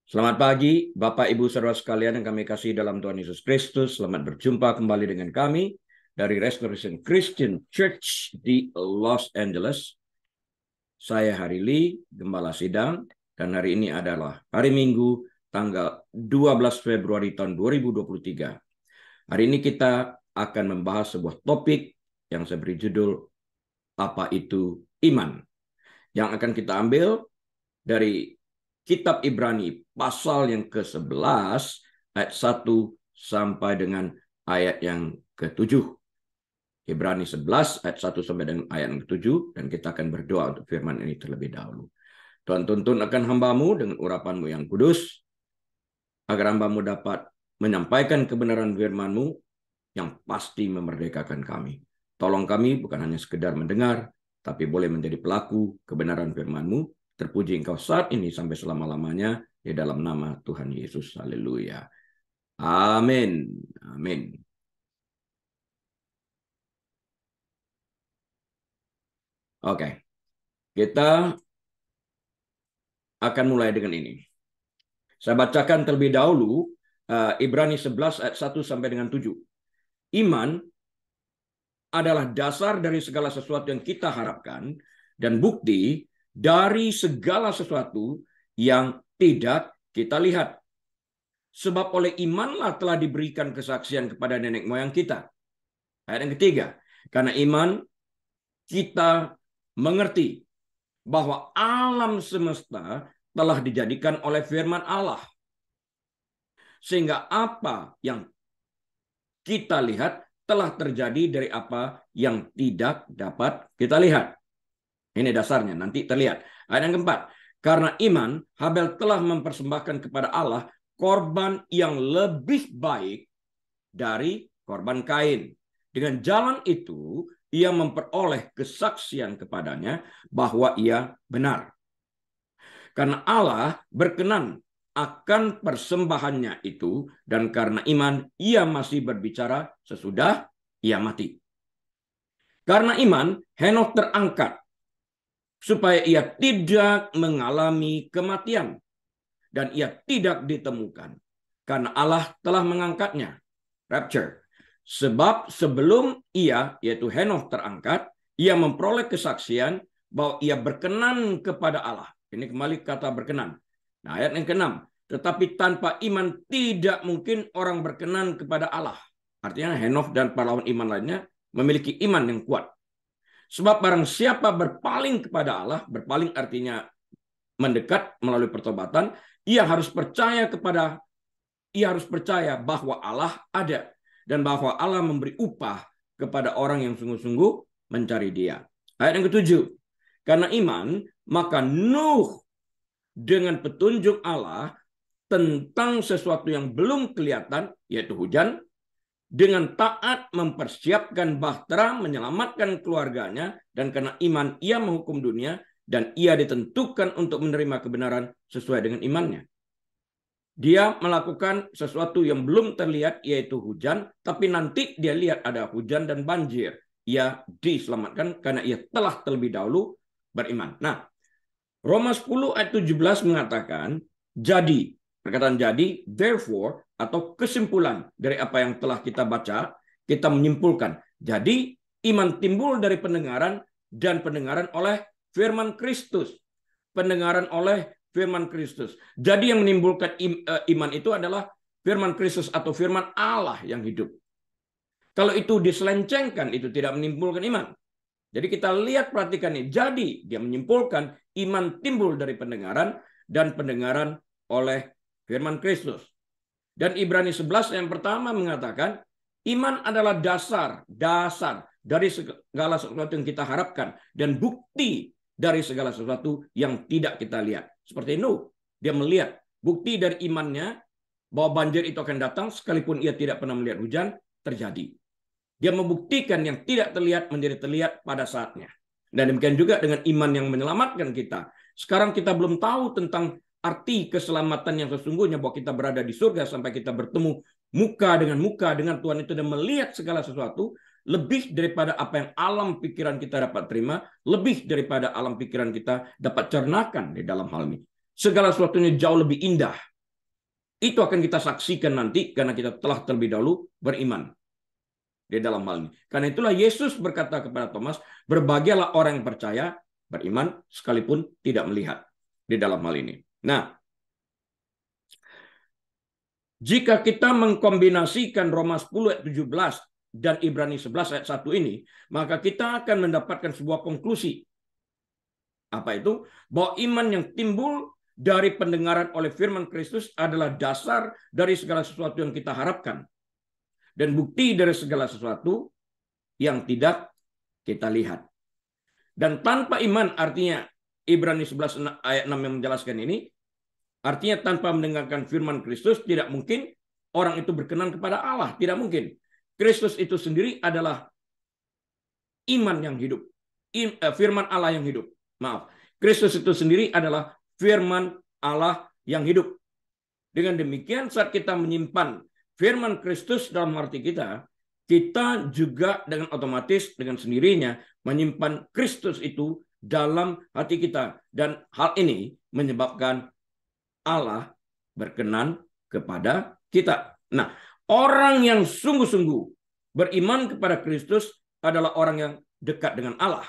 Selamat pagi, Bapak, Ibu, Saudara sekalian yang kami kasih dalam Tuhan Yesus Kristus. Selamat berjumpa kembali dengan kami dari Restoration Christian Church di Los Angeles. Saya Hari Lee, Gembala Sidang, dan hari ini adalah hari Minggu, tanggal 12 Februari tahun 2023. Hari ini kita akan membahas sebuah topik yang saya beri judul, apa itu iman? Yang akan kita ambil dari Kitab Ibrani pasal yang ke-11 ayat 1 sampai dengan ayat yang ke-7. Ibrani 11 ayat 1 sampai dengan ayat yang ke-7, dan kita akan berdoa untuk firman ini terlebih dahulu. Tuhan, tuntun akan hamba-Mu dengan urapan-Mu yang kudus, agar hamba-Mu dapat menyampaikan kebenaran firman-Mu yang pasti memerdekakan kami. Tolong kami bukan hanya sekedar mendengar, tapi boleh menjadi pelaku kebenaran firman-Mu. Terpuji Engkau saat ini sampai selama-lamanya, di dalam nama Tuhan Yesus. Haleluya. Amin. Amin. Oke. Kita akan mulai dengan ini. Saya bacakan terlebih dahulu Ibrani 11 ayat 1 sampai dengan 7. Iman adalah dasar dari segala sesuatu yang kita harapkan dan bukti dari segala sesuatu yang tidak kita lihat. Sebab oleh imanlah telah diberikan kesaksian kepada nenek moyang kita. Ayat yang ketiga, karena iman kita mengerti bahwa alam semesta telah dijadikan oleh firman Allah. Sehingga apa yang kita lihat telah terjadi dari apa yang tidak dapat kita lihat. Ini dasarnya, nanti terlihat. Ayat yang keempat, karena iman, Habel telah mempersembahkan kepada Allah korban yang lebih baik dari korban Kain. Dengan jalan itu, ia memperoleh kesaksian kepadanya bahwa ia benar. Karena Allah berkenan akan persembahannya itu, dan karena iman, ia masih berbicara sesudah ia mati. Karena iman, Henokh terangkat supaya ia tidak mengalami kematian, dan ia tidak ditemukan karena Allah telah mengangkatnya. Rapture. Sebab sebelum ia, yaitu Henokh, terangkat, ia memperoleh kesaksian bahwa ia berkenan kepada Allah. Ini kembali kata berkenan. Nah, ayat yang ke-6. Tetapi tanpa iman tidak mungkin orang berkenan kepada Allah. Artinya Henokh dan pahlawan iman lainnya memiliki iman yang kuat. Sebab barang siapa berpaling kepada Allah, berpaling artinya mendekat melalui pertobatan, ia harus percaya bahwa Allah ada dan bahwa Allah memberi upah kepada orang yang sungguh-sungguh mencari Dia. Ayat yang ke-7. Karena iman, maka Nuh dengan petunjuk Allah tentang sesuatu yang belum kelihatan, yaitu hujan, dengan taat mempersiapkan bahtera menyelamatkan keluarganya, dan karena iman ia menghukum dunia, dan ia ditentukan untuk menerima kebenaran sesuai dengan imannya. Dia melakukan sesuatu yang belum terlihat, yaitu hujan, tapi nanti dia lihat ada hujan dan banjir. Ia diselamatkan karena ia telah terlebih dahulu beriman. Nah, Roma 10 ayat 17 mengatakan, jadi, perkataan jadi, therefore, atau kesimpulan dari apa yang telah kita baca, kita menyimpulkan. Jadi, iman timbul dari pendengaran, dan pendengaran oleh firman Kristus. Pendengaran oleh firman Kristus. Jadi yang menimbulkan iman itu adalah firman Kristus atau firman Allah yang hidup. Kalau itu diselencengkan, itu tidak menimbulkan iman. Jadi kita lihat, perhatikan ini. Jadi dia menyimpulkan iman timbul dari pendengaran, dan pendengaran oleh firman Kristus. Dan Ibrani 11 yang pertama mengatakan, iman adalah dasar dari segala sesuatu yang kita harapkan, dan bukti dari segala sesuatu yang tidak kita lihat. Seperti Nuh, dia melihat bukti dari imannya bahwa banjir itu akan datang sekalipun ia tidak pernah melihat hujan terjadi. Dia membuktikan yang tidak terlihat menjadi terlihat pada saatnya. Dan demikian juga dengan iman yang menyelamatkan kita. Sekarang kita belum tahu tentang arti keselamatan yang sesungguhnya, bahwa kita berada di surga sampai kita bertemu muka dengan Tuhan itu dan melihat segala sesuatu lebih daripada apa yang alam pikiran kita dapat terima, lebih daripada alam pikiran kita dapat cernakan di dalam hal ini. Segala sesuatunya jauh lebih indah Itu akan kita saksikan nanti karena kita telah terlebih dahulu beriman di dalam hal ini. Karena itulah Yesus berkata kepada Thomas, berbahagialah orang yang percaya, beriman, sekalipun tidak melihat di dalam hal ini. Nah, jika kita mengkombinasikan Roma 10 ayat 17 dan Ibrani 11 ayat 1 ini, maka kita akan mendapatkan sebuah konklusi. Apa itu? Bahwa iman yang timbul dari pendengaran oleh firman Kristus adalah dasar dari segala sesuatu yang kita harapkan. Dan bukti dari segala sesuatu yang tidak kita lihat. Dan tanpa iman, artinya Ibrani 11 ayat 6 yang menjelaskan ini, artinya tanpa mendengarkan firman Kristus, tidak mungkin orang itu berkenan kepada Allah. Tidak mungkin. Kristus itu sendiri adalah iman yang hidup. Firman Allah yang hidup. Maaf. Kristus itu sendiri adalah firman Allah yang hidup. Dengan demikian, saat kita menyimpan firman Kristus dalam hati kita, kita juga dengan otomatis, dengan sendirinya, menyimpan Kristus itu dalam hati kita. Dan hal ini menyebabkan Allah berkenan kepada kita. Nah, orang yang sungguh-sungguh beriman kepada Kristus adalah orang yang dekat dengan Allah.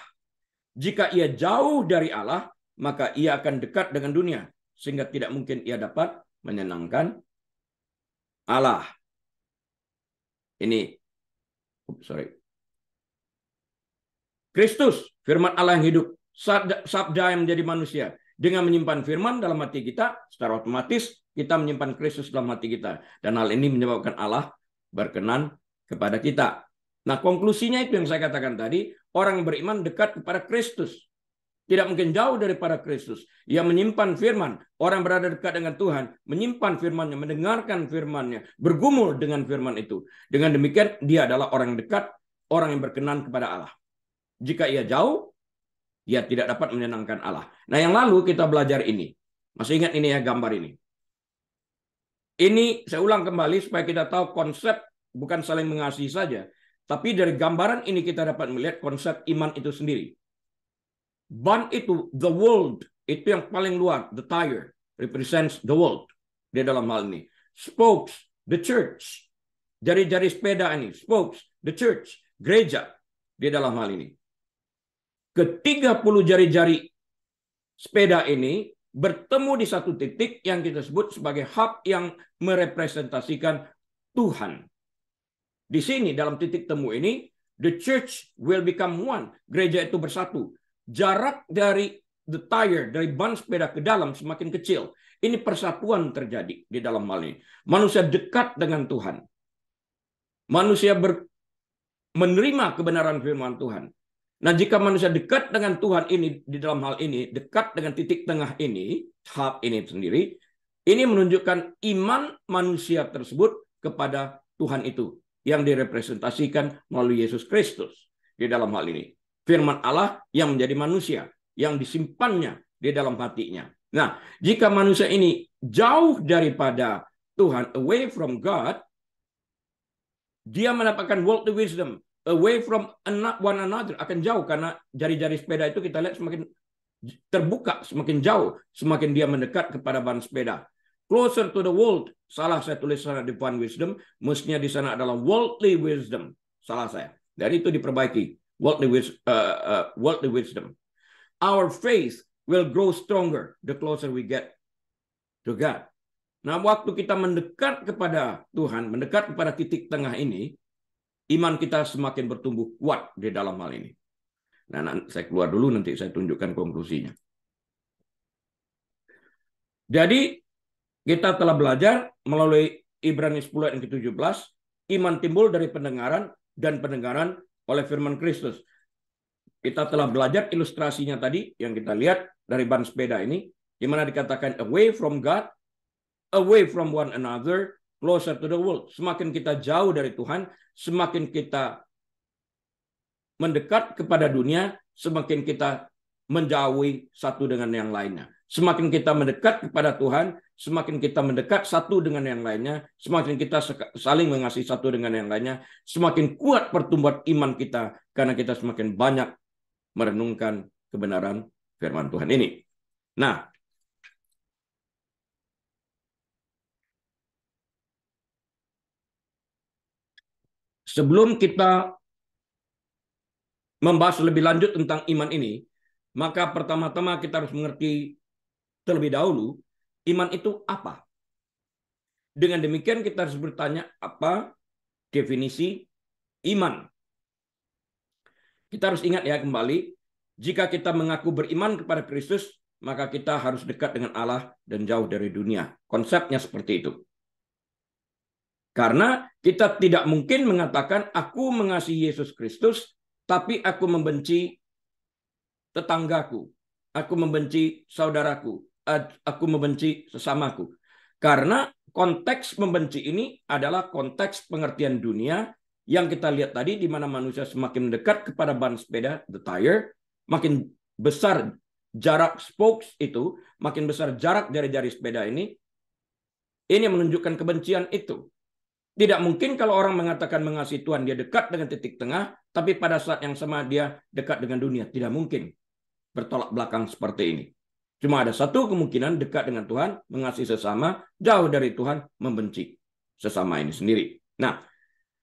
Jika ia jauh dari Allah, maka ia akan dekat dengan dunia, sehingga tidak mungkin ia dapat menyenangkan Allah. Ini, Kristus, firman Allah yang hidup, sabda yang menjadi manusia. Dengan menyimpan firman dalam hati kita, secara otomatis kita menyimpan Kristus dalam hati kita. Dan hal ini menyebabkan Allah berkenan kepada kita. Nah, konklusinya itu yang saya katakan tadi, orang yang beriman dekat kepada Kristus. Tidak mungkin jauh daripada Kristus. Ia menyimpan firman. Orang berada dekat dengan Tuhan, menyimpan firman-Nya, mendengarkan firman-Nya, bergumul dengan firman itu. Dengan demikian, dia adalah orang yang dekat, orang yang berkenan kepada Allah. Jika ia jauh, ia tidak dapat menyenangkan Allah. Nah, yang lalu kita belajar ini. Masih ingat ini ya, gambar ini. Ini saya ulang kembali supaya kita tahu konsep bukan saling mengasihi saja. Tapi dari gambaran ini kita dapat melihat konsep iman itu sendiri. Ban itu, the world, itu yang paling luar, the tire, represents the world. Di dalam hal ini. Spokes, the church. Jari-jari sepeda ini, spokes, the church, gereja. Di dalam hal ini. Ke-30 jari-jari sepeda ini bertemu di satu titik yang kita sebut sebagai hub yang merepresentasikan Tuhan. Di sini dalam titik temu ini, the church will become one. Gereja itu bersatu. Jarak dari the tire, dari ban sepeda ke dalam semakin kecil. Ini persatuan terjadi di dalam hal ini. Manusia dekat dengan Tuhan. Manusia menerima kebenaran firman Tuhan. Nah, jika manusia dekat dengan Tuhan ini, di dalam hal ini, dekat dengan titik tengah ini, hub ini sendiri, ini menunjukkan iman manusia tersebut kepada Tuhan itu, yang direpresentasikan melalui Yesus Kristus di dalam hal ini. Firman Allah yang menjadi manusia, yang disimpannya di dalam hatinya. Nah, jika manusia ini jauh daripada Tuhan, away from God, dia mendapatkan worldly wisdom, away from one another, akan jauh karena jari-jari sepeda itu kita lihat semakin terbuka, semakin jauh, semakin dia mendekat kepada ban sepeda. Closer to the world, salah saya tulis sana divine wisdom, mestinya di sana adalah worldly wisdom, salah saya. Dari itu diperbaiki, worldly wisdom. Our faith will grow stronger the closer we get to God. Nah, waktu kita mendekat kepada Tuhan, mendekat kepada titik tengah ini, iman kita semakin bertumbuh kuat di dalam hal ini. Nah, saya keluar dulu, nanti saya tunjukkan konklusinya. Jadi, kita telah belajar melalui Ibrani 10 ayat ke-17, iman timbul dari pendengaran dan pendengaran oleh firman Kristus. Kita telah belajar ilustrasinya tadi, yang kita lihat dari ban sepeda ini, di mana dikatakan away from God, away from one another, closer to the world. Semakin kita jauh dari Tuhan, semakin kita mendekat kepada dunia, semakin kita menjauhi satu dengan yang lainnya. Semakin kita mendekat kepada Tuhan, semakin kita mendekat satu dengan yang lainnya, semakin kita saling mengasihi satu dengan yang lainnya, semakin kuat pertumbuhan iman kita, karena kita semakin banyak merenungkan kebenaran firman Tuhan ini. Nah, sebelum kita membahas lebih lanjut tentang iman ini, maka pertama-tama kita harus mengerti terlebih dahulu, iman itu apa? Dengan demikian kita harus bertanya, apa definisi iman? Kita harus ingat ya kembali, jika kita mengaku beriman kepada Kristus, maka kita harus dekat dengan Allah dan jauh dari dunia. Konsepnya seperti itu. Karena kita tidak mungkin mengatakan, aku mengasihi Yesus Kristus, tapi aku membenci tetanggaku, aku membenci saudaraku, aku membenci sesamaku. Karena konteks membenci ini adalah konteks pengertian dunia yang kita lihat tadi, di mana manusia semakin dekat kepada ban sepeda, the tire, makin besar jarak spokes itu, makin besar jarak jari-jari sepeda ini menunjukkan kebencian itu. Tidak mungkin kalau orang mengatakan mengasihi Tuhan, dia dekat dengan titik tengah, tapi pada saat yang sama dia dekat dengan dunia. Tidak mungkin bertolak belakang seperti ini. Cuma ada satu kemungkinan, dekat dengan Tuhan, mengasihi sesama, jauh dari Tuhan, membenci sesama ini sendiri. Nah,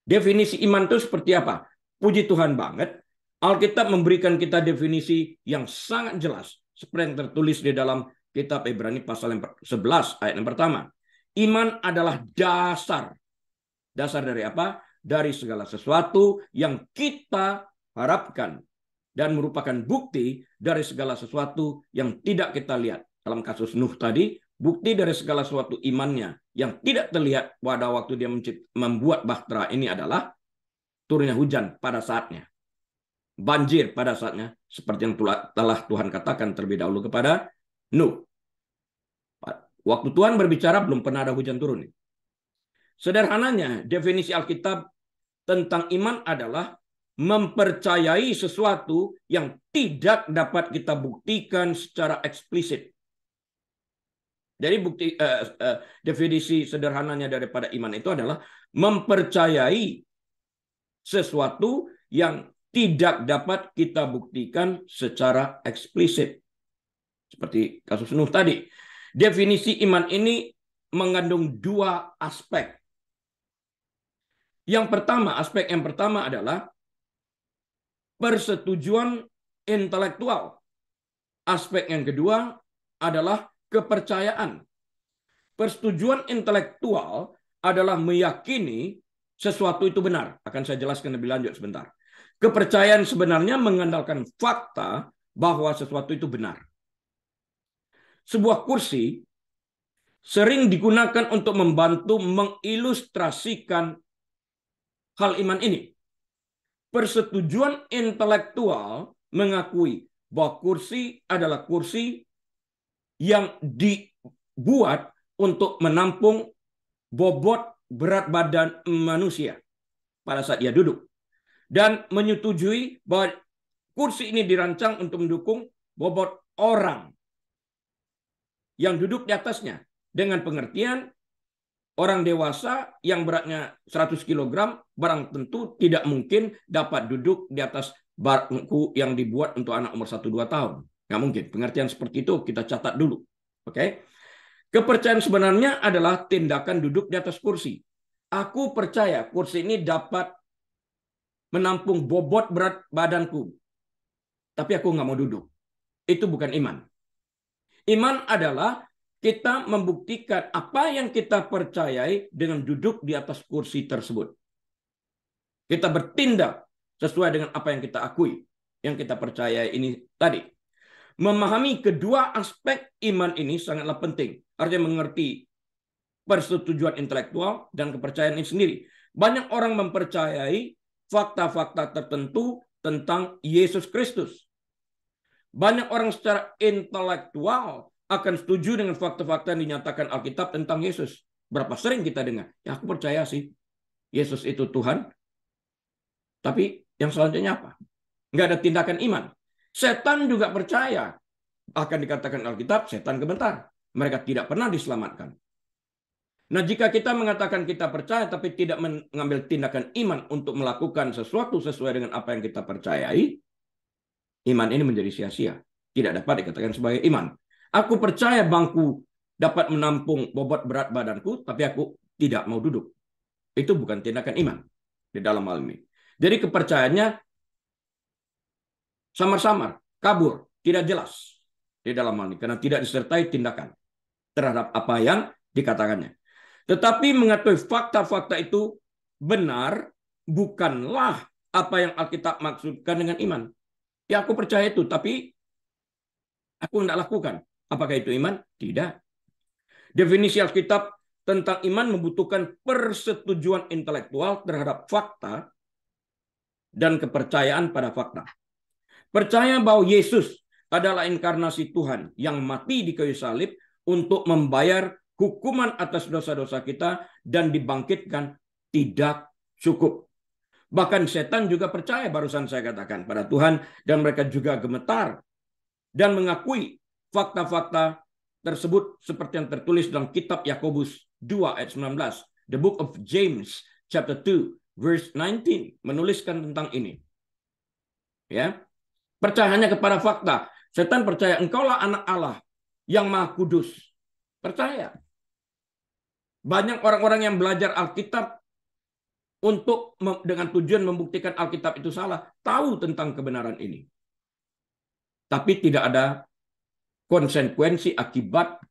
definisi iman itu seperti apa? Puji Tuhan banget, Alkitab memberikan kita definisi yang sangat jelas, seperti yang tertulis di dalam kitab Ibrani pasal 11 ayat yang pertama. Iman adalah dasar. Dasar dari apa? Dari segala sesuatu yang kita harapkan dan merupakan bukti dari segala sesuatu yang tidak kita lihat. Dalam kasus Nuh tadi, bukti dari segala sesuatu imannya yang tidak terlihat pada waktu dia membuat bahtera ini adalah turunnya hujan pada saatnya. Banjir pada saatnya, seperti yang telah Tuhan katakan terlebih dahulu kepada Nuh. Waktu Tuhan berbicara, belum pernah ada hujan turun. Sederhananya, definisi Alkitab tentang iman adalah mempercayai sesuatu yang tidak dapat kita buktikan secara eksplisit. Jadi definisi sederhananya daripada iman itu adalah mempercayai sesuatu yang tidak dapat kita buktikan secara eksplisit. Seperti kasus Nuh tadi. Definisi iman ini mengandung dua aspek. Aspek yang pertama adalah persetujuan intelektual. Aspek yang kedua adalah kepercayaan. Persetujuan intelektual adalah meyakini sesuatu itu benar. Akan saya jelaskan lebih lanjut sebentar. Kepercayaan sebenarnya mengandalkan fakta bahwa sesuatu itu benar. Sebuah kursi sering digunakan untuk membantu mengilustrasikan hal iman ini. Persetujuan intelektual mengakui bahwa kursi adalah kursi yang dibuat untuk menampung bobot berat badan manusia pada saat dia duduk. Dan menyetujui bahwa kursi ini dirancang untuk mendukung bobot orang yang duduk di atasnya. Dengan pengertian, orang dewasa yang beratnya 100 kg, barang tentu tidak mungkin dapat duduk di atas bangku yang dibuat untuk anak umur 1-2 tahun. Nggak mungkin. Pengertian seperti itu kita catat dulu. Oke? Kepercayaan sebenarnya adalah tindakan duduk di atas kursi. Aku percaya kursi ini dapat menampung bobot berat badanku. Tapi aku nggak mau duduk. Itu bukan iman. Iman adalah kita membuktikan apa yang kita percayai dengan duduk di atas kursi tersebut. Kita bertindak sesuai dengan apa yang kita akui, yang kita percayai ini tadi. Memahami kedua aspek iman ini sangatlah penting. Artinya mengerti persetujuan intelektual dan kepercayaan ini sendiri. Banyak orang mempercayai fakta-fakta tertentu tentang Yesus Kristus. Banyak orang secara intelektual akan setuju dengan fakta-fakta yang dinyatakan Alkitab tentang Yesus. Berapa sering kita dengar? Ya, aku percaya sih Yesus itu Tuhan. Tapi yang selanjutnya apa? Nggak ada tindakan iman. Setan juga percaya. Bahkan dikatakan Alkitab, setan kebentar. Mereka tidak pernah diselamatkan. Nah, jika kita mengatakan kita percaya tapi tidak mengambil tindakan iman untuk melakukan sesuatu sesuai dengan apa yang kita percayai, iman ini menjadi sia-sia. Tidak dapat dikatakan sebagai iman. Aku percaya bangku dapat menampung bobot berat badanku, tapi aku tidak mau duduk. Itu bukan tindakan iman. di dalam hal ini. Jadi kepercayaannya samar-samar, kabur, tidak jelas di dalam hal ini karena tidak disertai tindakan terhadap apa yang dikatakannya. Tetapi mengetahui fakta-fakta itu benar bukanlah apa yang Alkitab maksudkan dengan iman. Ya aku percaya itu, tapi aku tidak lakukan. Apakah itu iman? Tidak. Definisi Alkitab tentang iman membutuhkan persetujuan intelektual terhadap fakta dan kepercayaan pada fakta. Percaya bahwa Yesus adalah inkarnasi Tuhan yang mati di kayu salib untuk membayar hukuman atas dosa-dosa kita dan dibangkitkan tidak cukup. Bahkan setan juga percaya, barusan saya katakan, pada Tuhan, dan mereka juga gemetar dan mengakui fakta-fakta tersebut seperti yang tertulis dalam kitab Yakobus 2 ayat 19. The Book of James chapter 2 verse 19 menuliskan tentang ini. Ya. Percaya hanya kepada fakta. Setan percaya engkaulah anak Allah yang Maha Kudus. Percaya. Banyak orang-orang yang belajar Alkitab untuk dengan tujuan membuktikan Alkitab itu salah, tahu tentang kebenaran ini. Tapi tidak ada konsekuensi akibat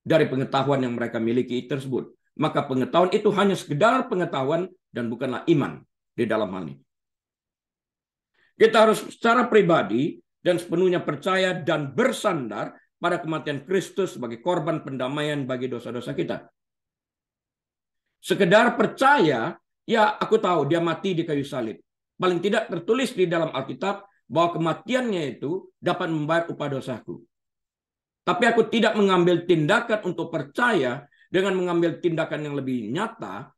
dari pengetahuan yang mereka miliki tersebut. Maka pengetahuan itu hanya sekedar pengetahuan dan bukanlah iman di dalam hal ini. Kita harus secara pribadi dan sepenuhnya percaya dan bersandar pada kematian Kristus sebagai korban pendamaian bagi dosa-dosa kita. Sekedar percaya, ya aku tahu dia mati di kayu salib. Paling tidak tertulis di dalam Alkitab bahwa kematiannya itu dapat membayar upah dosaku. Tapi aku tidak mengambil tindakan untuk percaya dengan mengambil tindakan yang lebih nyata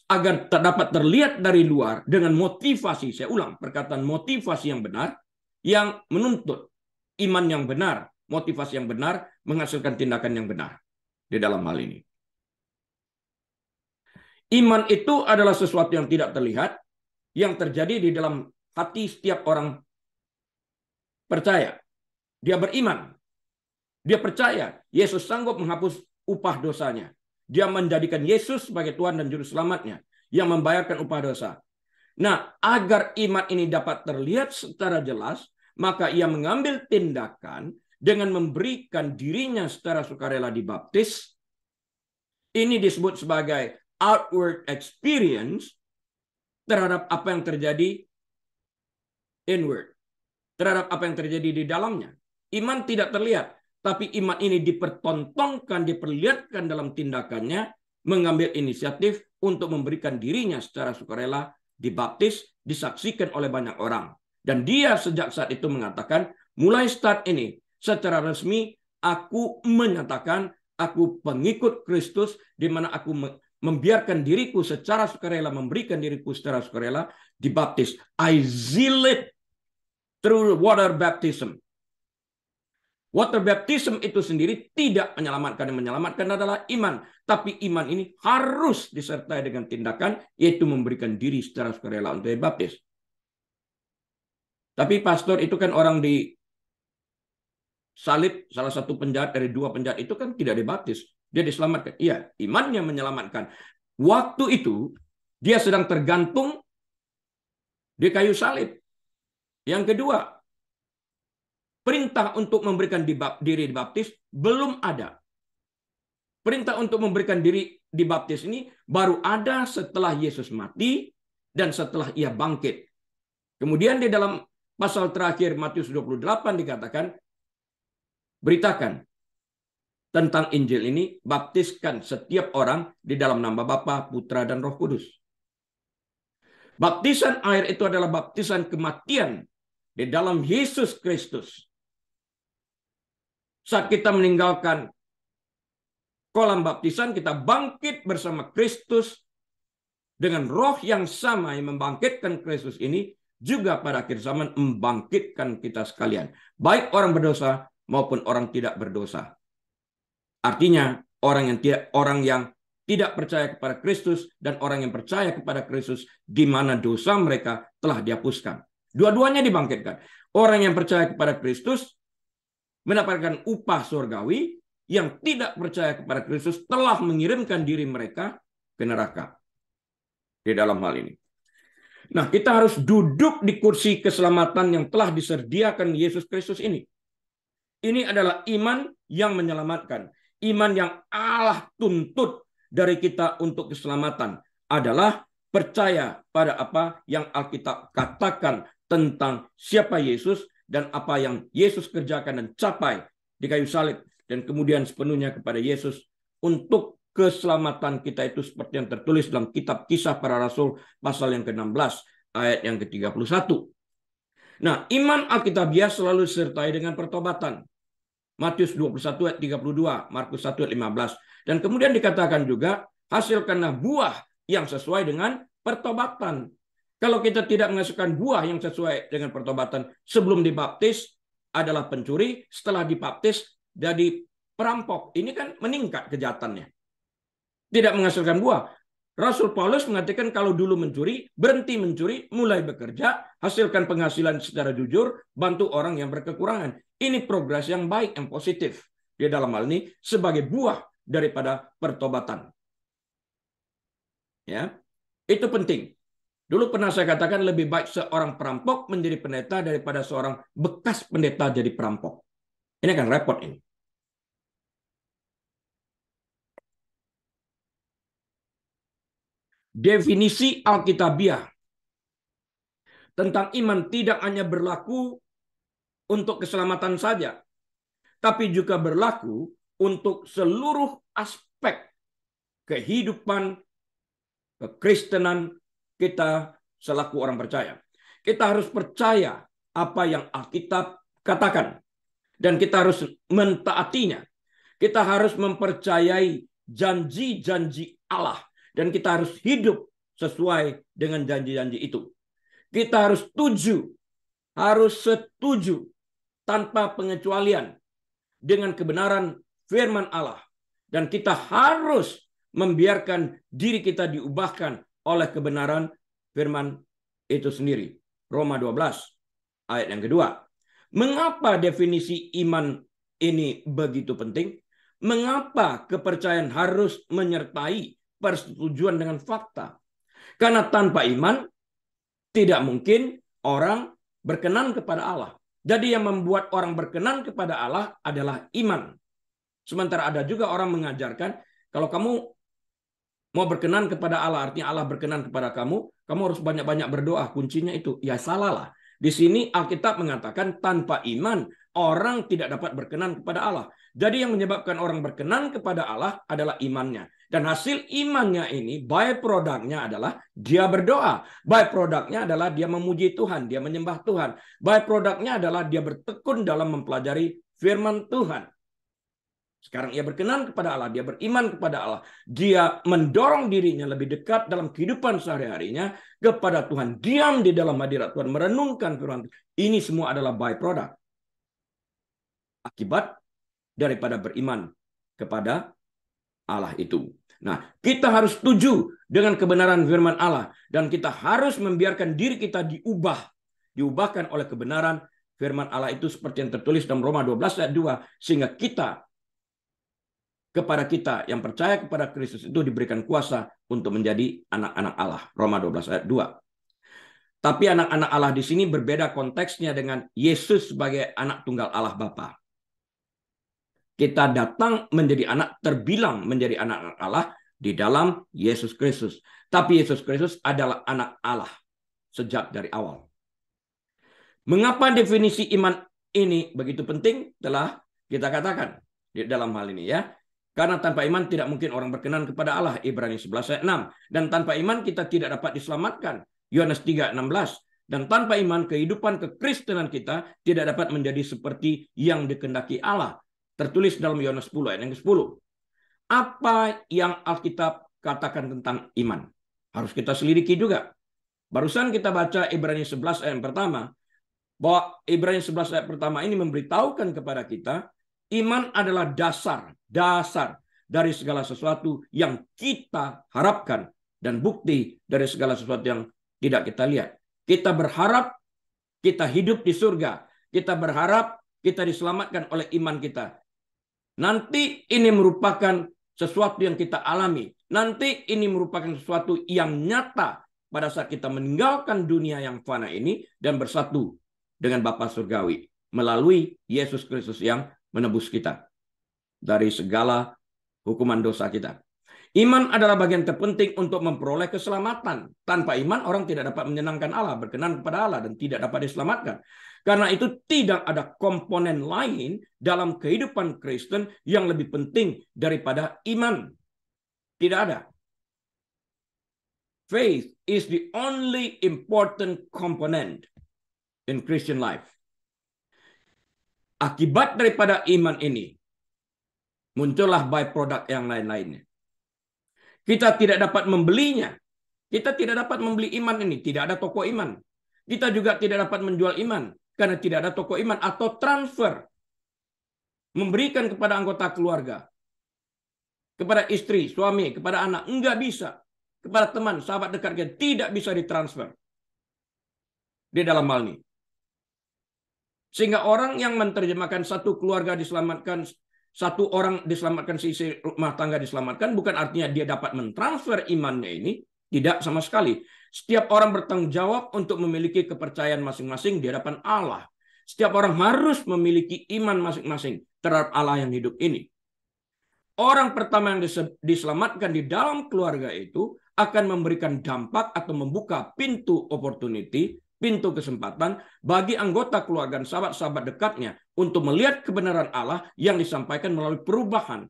agar dapat terlihat dari luar dengan motivasi, saya ulang, perkataan motivasi yang benar, yang menuntut iman yang benar, motivasi yang benar, menghasilkan tindakan yang benar di dalam hal ini. Iman itu adalah sesuatu yang tidak terlihat, yang terjadi di dalam hati setiap orang percaya. Dia beriman. Dia percaya Yesus sanggup menghapus upah dosanya. Dia menjadikan Yesus sebagai Tuhan dan Juru Selamatnya yang membayarkan upah dosa. Nah, agar iman ini dapat terlihat secara jelas, maka ia mengambil tindakan dengan memberikan dirinya secara sukarela dibaptis. Ini disebut sebagai outward experience terhadap apa yang terjadi inward. Terhadap apa yang terjadi di dalamnya. Iman tidak terlihat. Tapi iman ini dipertontonkan, diperlihatkan dalam tindakannya, mengambil inisiatif untuk memberikan dirinya secara sukarela, dibaptis, disaksikan oleh banyak orang. Dan dia sejak saat itu mengatakan, mulai start ini, secara resmi, aku menyatakan, aku pengikut Kristus, di mana aku membiarkan diriku secara sukarela, memberikan diriku secara sukarela, dibaptis. I seal it through water baptism. Water baptism itu sendiri tidak menyelamatkan. Yang menyelamatkan adalah iman. Tapi iman ini harus disertai dengan tindakan, yaitu memberikan diri secara sukarela untuk dibaptis. Tapi pastor itu kan orang di salib, salah satu penjahat dari dua penjahat itu kan tidak dibaptis. Dia diselamatkan. Iya, imannya menyelamatkan. Waktu itu, dia sedang tergantung di kayu salib. Yang kedua, perintah untuk memberikan diri dibaptis belum ada. Perintah untuk memberikan diri dibaptis ini baru ada setelah Yesus mati dan setelah ia bangkit. Kemudian di dalam pasal terakhir Matius 28 dikatakan, beritakan tentang Injil ini, baptiskan setiap orang di dalam nama Bapa, Putra, dan Roh Kudus. Baptisan air itu adalah baptisan kematian di dalam Yesus Kristus. Saat kita meninggalkan kolam baptisan, kita bangkit bersama Kristus dengan roh yang sama yang membangkitkan Kristus ini, juga pada akhir zaman membangkitkan kita sekalian. Baik orang berdosa maupun orang tidak berdosa. Artinya, orang yang tidak percaya kepada Kristus dan orang yang percaya kepada Kristus, di mana dosa mereka telah dihapuskan. Dua-duanya dibangkitkan. Orang yang percaya kepada Kristus mendapatkan upah surgawi, yang tidak percaya kepada Kristus telah mengirimkan diri mereka ke neraka. Di dalam hal ini. Nah, kita harus duduk di kursi keselamatan yang telah disediakan Yesus Kristus ini. Ini adalah iman yang menyelamatkan. Iman yang Allah tuntut dari kita untuk keselamatan adalah percaya pada apa yang Alkitab katakan tentang siapa Yesus dan apa yang Yesus kerjakan dan capai di kayu salib, dan kemudian sepenuhnya kepada Yesus untuk keselamatan kita itu seperti yang tertulis dalam kitab Kisah Para Rasul pasal yang ke-16 ayat yang ke-31. Nah, iman Alkitabiah selalu disertai dengan pertobatan. Matius 21 ayat 32, Markus 1 ayat 15. Dan kemudian dikatakan juga, hasilkanlah buah yang sesuai dengan pertobatan. Kalau kita tidak menghasilkan buah yang sesuai dengan pertobatan sebelum dibaptis adalah pencuri, setelah dibaptis jadi perampok. Ini kan meningkat kejahatannya. Tidak menghasilkan buah. Rasul Paulus mengatakan kalau dulu mencuri, berhenti mencuri, mulai bekerja, hasilkan penghasilan secara jujur, bantu orang yang berkekurangan. Ini progres yang baik, yang positif. Di dalam hal ini sebagai buah daripada pertobatan. Ya, itu penting. Dulu pernah saya katakan lebih baik seorang perampok menjadi pendeta daripada seorang bekas pendeta jadi perampok. Ini kan repot ini. Definisi Alkitabiah tentang iman tidak hanya berlaku untuk keselamatan saja, tapi juga berlaku untuk seluruh aspek kehidupan kekristenan kita selaku orang percaya. Kita harus percaya apa yang Alkitab katakan, dan kita harus mentaatinya. Kita harus mempercayai janji-janji Allah, dan kita harus hidup sesuai dengan janji-janji itu. Kita harus setuju tanpa pengecualian dengan kebenaran firman Allah. Dan kita harus membiarkan diri kita diubahkan oleh kebenaran firman itu sendiri. Roma 12 ayat yang kedua. Mengapa definisi iman ini begitu penting? Mengapa kepercayaan harus menyertai persetujuan dengan fakta? Karena tanpa iman tidak mungkin orang berkenan kepada Allah. Jadi yang membuat orang berkenan kepada Allah adalah iman. Sementara ada juga orang mengajarkan, kalau kamu mau berkenan kepada Allah, artinya Allah berkenan kepada kamu, kamu harus banyak-banyak berdoa. Kuncinya itu. Ya salah lah. Di sini Alkitab mengatakan tanpa iman, orang tidak dapat berkenan kepada Allah. Jadi yang menyebabkan orang berkenan kepada Allah adalah imannya. Dan hasil imannya ini, by produknya adalah dia berdoa. By produknya adalah dia memuji Tuhan, dia menyembah Tuhan. By produknya adalah dia bertekun dalam mempelajari firman Tuhan. Sekarang ia berkenan kepada Allah, dia beriman kepada Allah. Dia mendorong dirinya lebih dekat dalam kehidupan sehari-harinya kepada Tuhan. Diam di dalam hadirat Tuhan, merenungkan firman Tuhan. Ini semua adalah byproduct. Akibat daripada beriman kepada Allah itu. Nah, kita harus setuju dengan kebenaran firman Allah. Dan kita harus membiarkan diri kita diubahkan oleh kebenaran firman Allah itu seperti yang tertulis dalam Roma 12 ayat 2. Sehingga kepada kita yang percaya kepada Kristus itu diberikan kuasa untuk menjadi anak-anak Allah. Roma 12 ayat 2. Tapi anak-anak Allah di sini berbeda konteksnya dengan Yesus sebagai anak tunggal Allah Bapa. Kita datang menjadi anak, terbilang menjadi anak-anak Allah di dalam Yesus Kristus. Tapi Yesus Kristus adalah anak Allah sejak dari awal. Mengapa definisi iman ini begitu penting? Telah kita katakan di dalam hal ini ya. Karena tanpa iman tidak mungkin orang berkenan kepada Allah. Ibrani 11 ayat 6. Dan tanpa iman kita tidak dapat diselamatkan. Yohanes 3 ayat 16. Dan tanpa iman kehidupan kekristenan kita tidak dapat menjadi seperti yang dikehendaki Allah. Tertulis dalam Yohanes 10 ayat yang ke-10. Apa yang Alkitab katakan tentang iman? Harus kita selidiki juga. Barusan kita baca Ibrani 11 ayat yang pertama. Bahwa Ibrani 11 ayat pertama ini memberitahukan kepada kita iman adalah dasar dari segala sesuatu yang kita harapkan dan bukti dari segala sesuatu yang tidak kita lihat. Kita berharap kita hidup di surga. Kita berharap kita diselamatkan oleh iman kita. Nanti ini merupakan sesuatu yang kita alami. Nanti ini merupakan sesuatu yang nyata pada saat kita meninggalkan dunia yang fana ini dan bersatu dengan Bapa Surgawi melalui Yesus Kristus yang menebus kita dari segala hukuman dosa kita. Iman adalah bagian terpenting untuk memperoleh keselamatan. Tanpa iman, orang tidak dapat menyenangkan Allah, berkenan kepada Allah, dan tidak dapat diselamatkan. Karena itu tidak ada komponen lain dalam kehidupan Kristen yang lebih penting daripada iman. Tidak ada. Faith is the only important component in Christian life. Akibat daripada iman ini, muncullah byproduct yang lain-lainnya. Kita tidak dapat membelinya. Kita tidak dapat membeli iman ini. Tidak ada toko iman. Kita juga tidak dapat menjual iman. Karena tidak ada toko iman atau transfer. Memberikan kepada anggota keluarga. Kepada istri, suami, kepada anak. Enggak bisa. Kepada teman, sahabat dekat kita. Tidak bisa ditransfer. Di dalam hal ini. Sehingga orang yang menerjemahkan satu keluarga diselamatkan, satu orang diselamatkan, sisi rumah tangga diselamatkan, bukan artinya dia dapat mentransfer imannya ini. Tidak sama sekali. Setiap orang bertanggung jawab untuk memiliki kepercayaan masing-masing di hadapan Allah. Setiap orang harus memiliki iman masing-masing terhadap Allah yang hidup ini. Orang pertama yang diselamatkan di dalam keluarga itu akan memberikan dampak atau membuka pintu opportunity, pintu kesempatan bagi anggota keluarga dan sahabat-sahabat dekatnya untuk melihat kebenaran Allah yang disampaikan melalui perubahan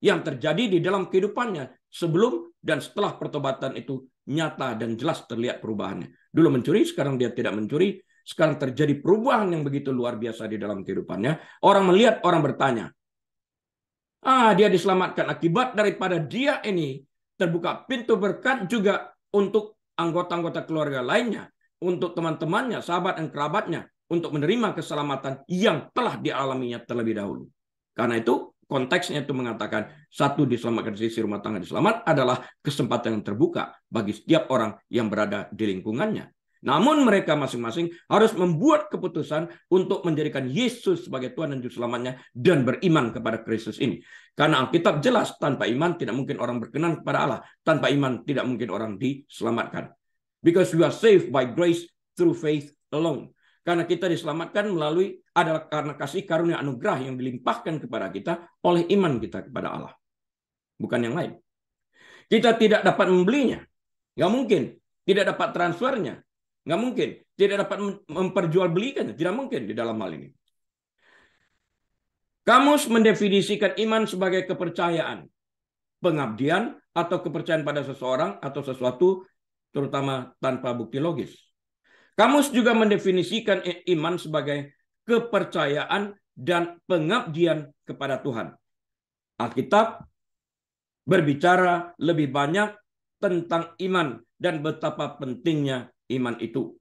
yang terjadi di dalam kehidupannya sebelum dan setelah pertobatan itu nyata dan jelas terlihat perubahannya. Dulu mencuri, sekarang dia tidak mencuri. Sekarang terjadi perubahan yang begitu luar biasa di dalam kehidupannya. Orang melihat, orang bertanya, dia diselamatkan akibat daripada dia ini terbuka pintu berkat juga untuk anggota-anggota keluarga lainnya, untuk teman-temannya, sahabat dan kerabatnya, untuk menerima keselamatan yang telah dialaminya terlebih dahulu. Karena itu konteksnya itu mengatakan satu diselamatkan sisi rumah tangga diselamat adalah kesempatan yang terbuka bagi setiap orang yang berada di lingkungannya. Namun mereka masing-masing harus membuat keputusan untuk menjadikan Yesus sebagai Tuhan dan Juru Selamatnya dan beriman kepada Kristus ini. Karena Alkitab jelas tanpa iman tidak mungkin orang berkenan kepada Allah. Tanpa iman tidak mungkin orang diselamatkan. Because we are saved by grace through faith alone. Karena kita diselamatkan melalui adalah karena kasih karunia anugerah yang dilimpahkan kepada kita oleh iman kita kepada Allah. Bukan yang lain. Kita tidak dapat membelinya. Nggak mungkin. Tidak dapat transfernya. Nggak mungkin. Tidak dapat memperjualbelikannya. Tidak mungkin di dalam hal ini. Kamus mendefinisikan iman sebagai kepercayaan, pengabdian, atau kepercayaan pada seseorang atau sesuatu, terutama tanpa bukti logis. Kamus juga mendefinisikan iman sebagai kepercayaan dan pengabdian kepada Tuhan. Alkitab berbicara lebih banyak tentang iman dan betapa pentingnya iman itu.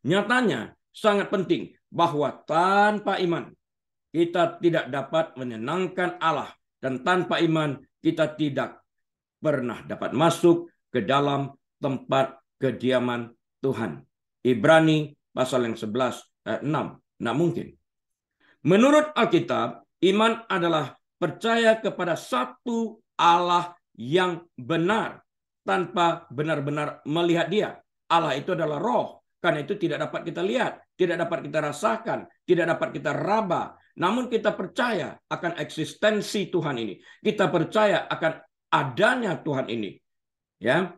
Nyatanya sangat penting bahwa tanpa iman kita tidak dapat menyenangkan Allah, dan tanpa iman kita tidak pernah dapat masuk ke dalam tempat kediaman Tuhan. Ibrani pasal yang 11 ayat 6. Nggak mungkin. Menurut Alkitab, iman adalah percaya kepada satu Allah yang benar tanpa benar-benar melihat Dia. Allah itu adalah roh. Karena itu tidak dapat kita lihat, tidak dapat kita rasakan, tidak dapat kita raba. Namun kita percaya akan eksistensi Tuhan ini. Kita percaya akan adanya Tuhan ini. Ya,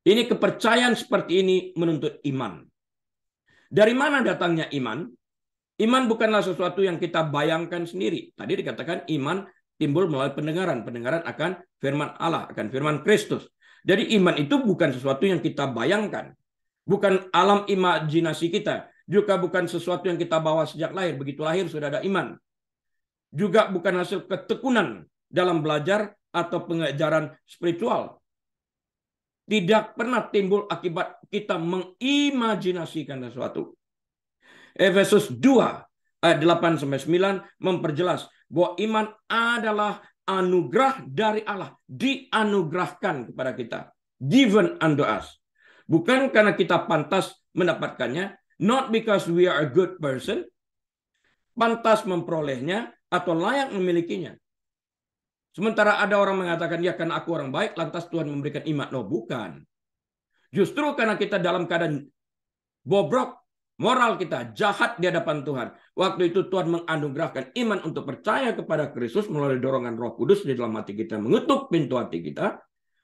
ini kepercayaan seperti ini menuntut iman. Dari mana datangnya iman? Iman bukanlah sesuatu yang kita bayangkan sendiri. Tadi dikatakan iman timbul melalui pendengaran. Pendengaran akan firman Allah, akan firman Kristus. Jadi iman itu bukan sesuatu yang kita bayangkan. Bukan alam imajinasi kita. Juga bukan sesuatu yang kita bawa sejak lahir. Begitu lahir sudah ada iman. Juga bukan hasil ketekunan dalam belajar atau pengajaran spiritual. Tidak pernah timbul akibat kita mengimajinasikan sesuatu. Efesus 2 ayat 8-9 memperjelas bahwa iman adalah anugerah dari Allah. Dianugerahkan kepada kita. Given unto us. Bukan karena kita pantas mendapatkannya. Not because we are a good person. Pantas memperolehnya atau layak memilikinya. Sementara ada orang mengatakan, ya karena aku orang baik, lantas Tuhan memberikan iman. No, bukan. Justru karena kita dalam keadaan bobrok, moral kita jahat di hadapan Tuhan. Waktu itu Tuhan menganugerahkan iman untuk percaya kepada Kristus melalui dorongan Roh Kudus di dalam hati kita, mengetuk pintu hati kita,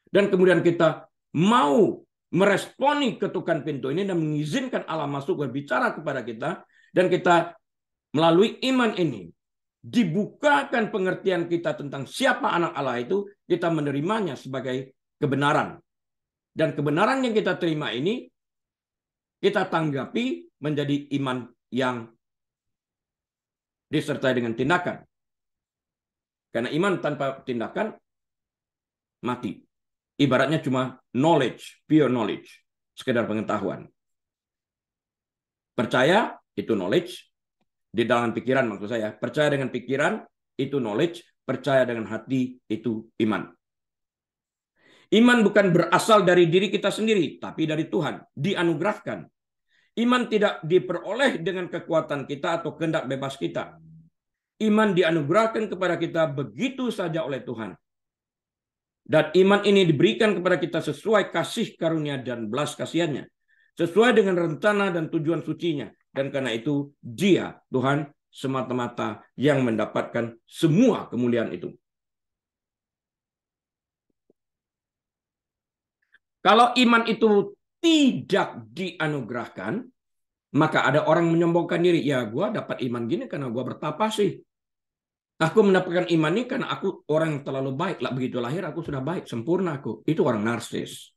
dan kemudian kita mau meresponi ketukan pintu ini dan mengizinkan Allah masuk berbicara kepada kita, dan kita melalui iman ini dibukakan pengertian kita tentang siapa anak Allah itu, kita menerimanya sebagai kebenaran. Dan kebenaran yang kita terima ini, kita tanggapi menjadi iman yang disertai dengan tindakan. Karena iman tanpa tindakan, mati. Ibaratnya cuma knowledge, pure knowledge. Sekedar pengetahuan. Percaya, itu knowledge. Di dalam pikiran maksud saya. Percaya dengan pikiran, itu knowledge. Percaya dengan hati, itu iman. Iman bukan berasal dari diri kita sendiri, tapi dari Tuhan. Dianugerahkan. Iman tidak diperoleh dengan kekuatan kita atau kehendak bebas kita. Iman dianugerahkan kepada kita begitu saja oleh Tuhan. Dan iman ini diberikan kepada kita sesuai kasih karunia dan belas kasihannya. Sesuai dengan rencana dan tujuan sucinya. Dan karena itu Dia, Tuhan, semata-mata yang mendapatkan semua kemuliaan itu. Kalau iman itu tidak dianugerahkan, maka ada orang menyombongkan diri. Ya, gue dapat iman gini karena gue bertapa sih. Aku mendapatkan iman ini karena aku orang yang terlalu baik. Lah, begitu lahir aku sudah baik, sempurna aku. Itu orang narsis.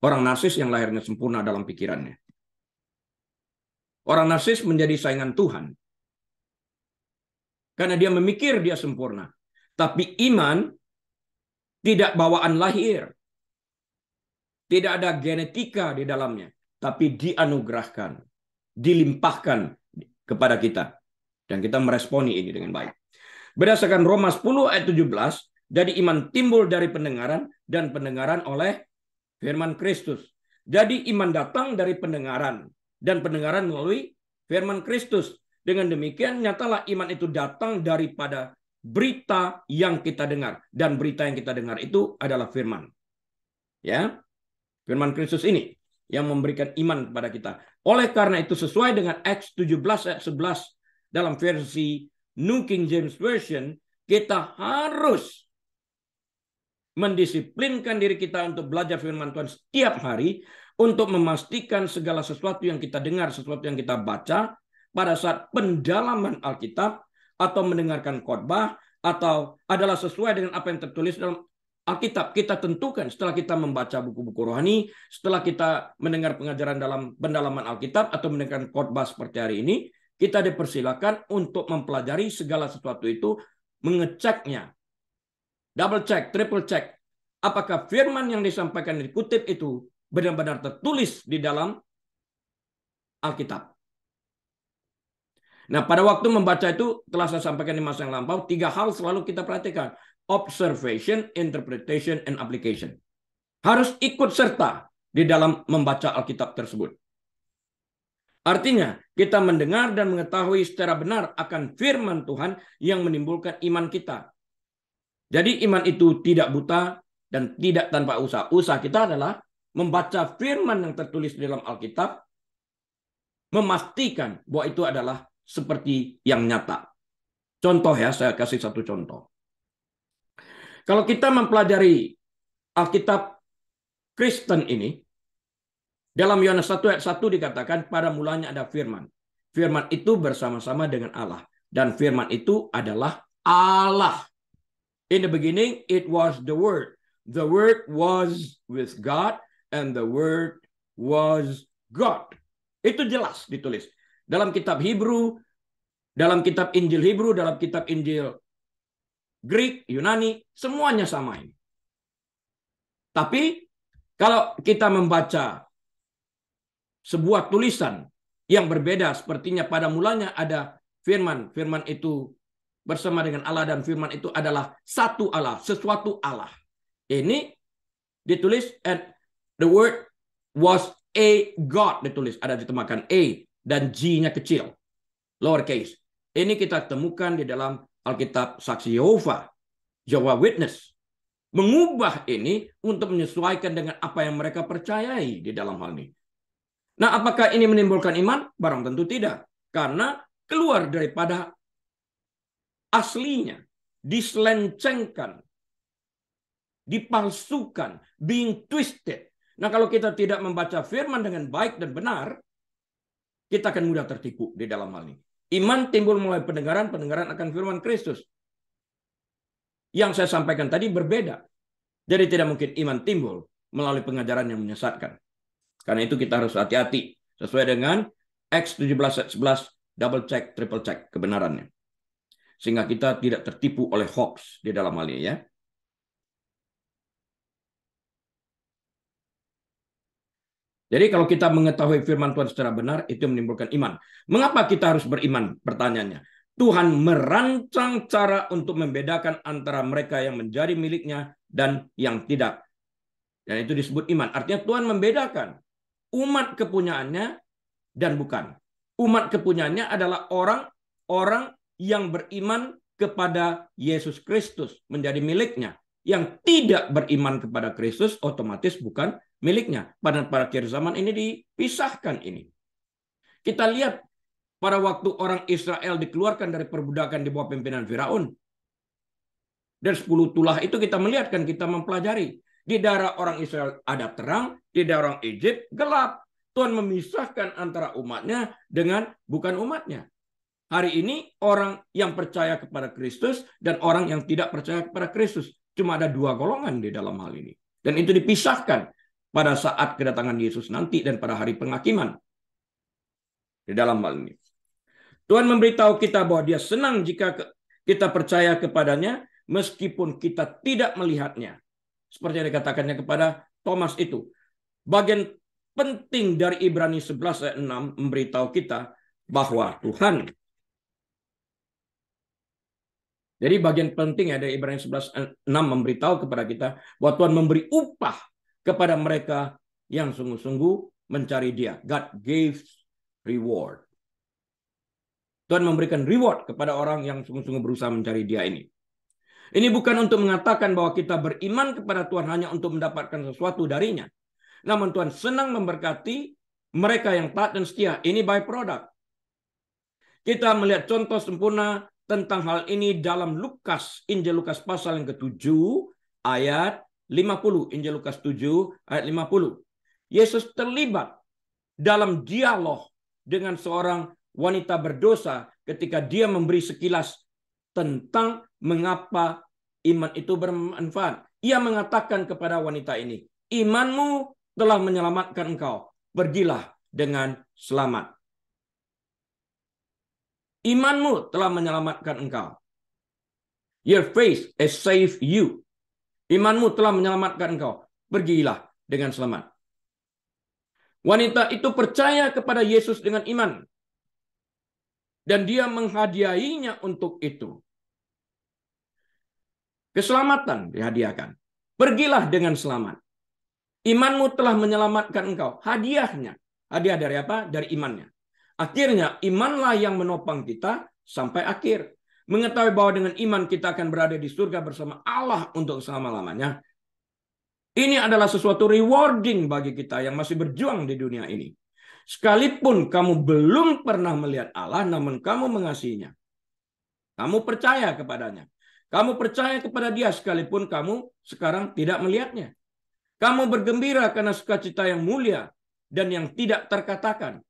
Orang narsis yang lahirnya sempurna dalam pikirannya. Orang narsis menjadi saingan Tuhan. Karena dia memikir dia sempurna. Tapi iman tidak bawaan lahir. Tidak ada genetika di dalamnya. Tapi dianugerahkan. Dilimpahkan kepada kita. Dan kita meresponi ini dengan baik. Berdasarkan Roma 10 ayat 17, jadi iman timbul dari pendengaran dan pendengaran oleh firman Kristus. Jadi iman datang dari pendengaran dan pendengaran melalui firman Kristus. Dengan demikian nyatalah iman itu datang daripada berita yang kita dengar, dan berita yang kita dengar itu adalah firman. Ya. Firman Kristus ini yang memberikan iman kepada kita. Oleh karena itu sesuai dengan Acts 17 ayat 11 dalam versi New King James Version, kita harus mendisiplinkan diri kita untuk belajar firman Tuhan setiap hari untuk memastikan segala sesuatu yang kita dengar, sesuatu yang kita baca pada saat pendalaman Alkitab atau mendengarkan khotbah atau adalah sesuai dengan apa yang tertulis dalam Alkitab. Kita tentukan setelah kita membaca buku-buku rohani, setelah kita mendengar pengajaran dalam pendalaman Alkitab atau mendengarkan khotbah seperti hari ini, kita dipersilakan untuk mempelajari segala sesuatu itu, mengeceknya, double check, triple check, apakah firman yang disampaikan dikutip itu benar-benar tertulis di dalam Alkitab. Nah, pada waktu membaca itu, telah saya sampaikan di masa yang lampau, 3 hal selalu kita perhatikan. Observation, interpretation, and application. Harus ikut serta di dalam membaca Alkitab tersebut. Artinya, kita mendengar dan mengetahui secara benar akan firman Tuhan yang menimbulkan iman kita. Jadi iman itu tidak buta dan tidak tanpa usaha. Usaha kita adalah membaca firman yang tertulis di dalam Alkitab, memastikan bahwa itu adalah seperti yang nyata. Contoh ya, saya kasih satu contoh. Kalau kita mempelajari Alkitab Kristen ini, dalam Yohanes 1 ayat 1 dikatakan, pada mulanya ada firman. Firman itu bersama-sama dengan Allah. Dan firman itu adalah Allah. In the beginning, it was the Word. The Word was with God, and the Word was God. Itu jelas ditulis. Dalam kitab Hebrew, dalam kitab Injil Hebrew, dalam kitab Injil Greek, Yunani, semuanya sama ini. Tapi, kalau kita membaca sebuah tulisan yang berbeda, sepertinya pada mulanya ada firman. Firman itu bersama dengan Allah dan firman itu adalah satu Allah, sesuatu Allah. Ini ditulis and the word was a God, ditulis, ada ditemakan A dan G-nya kecil, lowercase. Ini kita temukan di dalam Alkitab Saksi Yehova, Jehovah Witness. mengubah ini untuk menyesuaikan dengan apa yang mereka percayai di dalam hal ini. Nah, apakah ini menimbulkan iman? Barang tentu tidak. Karena keluar daripada aslinya, diselencengkan, dipalsukan, being twisted. Nah, kalau kita tidak membaca firman dengan baik dan benar, kita akan mudah tertipu di dalam hal ini. Iman timbul mulai pendengaran akan firman Kristus. Yang saya sampaikan tadi berbeda. Jadi tidak mungkin iman timbul melalui pengajaran yang menyesatkan. Karena itu kita harus hati-hati. Sesuai dengan Acts 17 ayat 11, double check, triple check kebenarannya. Sehingga kita tidak tertipu oleh hoax di dalam hal ini ya. Jadi kalau kita mengetahui firman Tuhan secara benar, itu menimbulkan iman. Mengapa kita harus beriman? Pertanyaannya. Tuhan merancang cara untuk membedakan antara mereka yang menjadi miliknya dan yang tidak. Dan itu disebut iman. Artinya Tuhan membedakan umat kepunyaannya dan bukan. Umat kepunyaannya adalah orang-orang yang beriman kepada Yesus Kristus menjadi miliknya. Yang tidak beriman kepada Kristus otomatis bukan miliknya. Pada akhir zaman ini dipisahkan ini. Kita lihat pada waktu orang Israel dikeluarkan dari perbudakan di bawah pimpinan Firaun. Dan 10 tulah itu kita melihat kan, kita mempelajari. Di daerah orang Israel ada terang, di daerah orang Egypt gelap. Tuhan memisahkan antara umatnya dengan bukan umatnya. Hari ini orang yang percaya kepada Kristus dan orang yang tidak percaya kepada Kristus. Cuma ada 2 golongan di dalam hal ini. Dan itu dipisahkan pada saat kedatangan Yesus nanti dan pada hari penghakiman. Di dalam hal ini. Tuhan memberitahu kita bahwa dia senang jika kita percaya kepadanya meskipun kita tidak melihatnya. Seperti yang dikatakannya kepada Thomas itu. Bagian penting dari Ibrani 11 ayat 6 memberitahu kita bahwa Tuhan. Jadi bagian penting ya dari Ibrani 11 ayat 6 memberitahu kepada kita bahwa Tuhan memberi upah kepada mereka yang sungguh-sungguh mencari dia. God gives reward. Tuhan memberikan reward kepada orang yang sungguh-sungguh berusaha mencari dia ini. Ini bukan untuk mengatakan bahwa kita beriman kepada Tuhan hanya untuk mendapatkan sesuatu darinya. Namun Tuhan senang memberkati mereka yang taat dan setia. Ini by product. Kita melihat contoh sempurna tentang hal ini dalam Lukas, Injil Lukas pasal yang ke-7 ayat 50. Injil Lukas 7 ayat 50. Yesus terlibat dalam dialog dengan seorang wanita berdosa ketika dia memberi sekilas tentang mengapa iman itu bermanfaat. Ia mengatakan kepada wanita ini, imanmu telah menyelamatkan engkau. Pergilah dengan selamat. Imanmu telah menyelamatkan engkau. Your faith has saved you. Imanmu telah menyelamatkan engkau. Pergilah dengan selamat. Wanita itu percaya kepada Yesus dengan iman. Dan dia menghadiahinya untuk itu. Keselamatan dihadiahkan. Pergilah dengan selamat. Imanmu telah menyelamatkan engkau. Hadiahnya. Hadiah dari apa? Dari imannya. Akhirnya imanlah yang menopang kita sampai akhir. Mengetahui bahwa dengan iman kita akan berada di surga bersama Allah untuk selama-lamanya. Ini adalah sesuatu rewarding bagi kita yang masih berjuang di dunia ini. Sekalipun kamu belum pernah melihat Allah, namun kamu mengasihinya. Kamu percaya kepadanya. Kamu percaya kepada dia sekalipun kamu sekarang tidak melihatnya. Kamu bergembira karena sukacita yang mulia dan yang tidak terkatakan.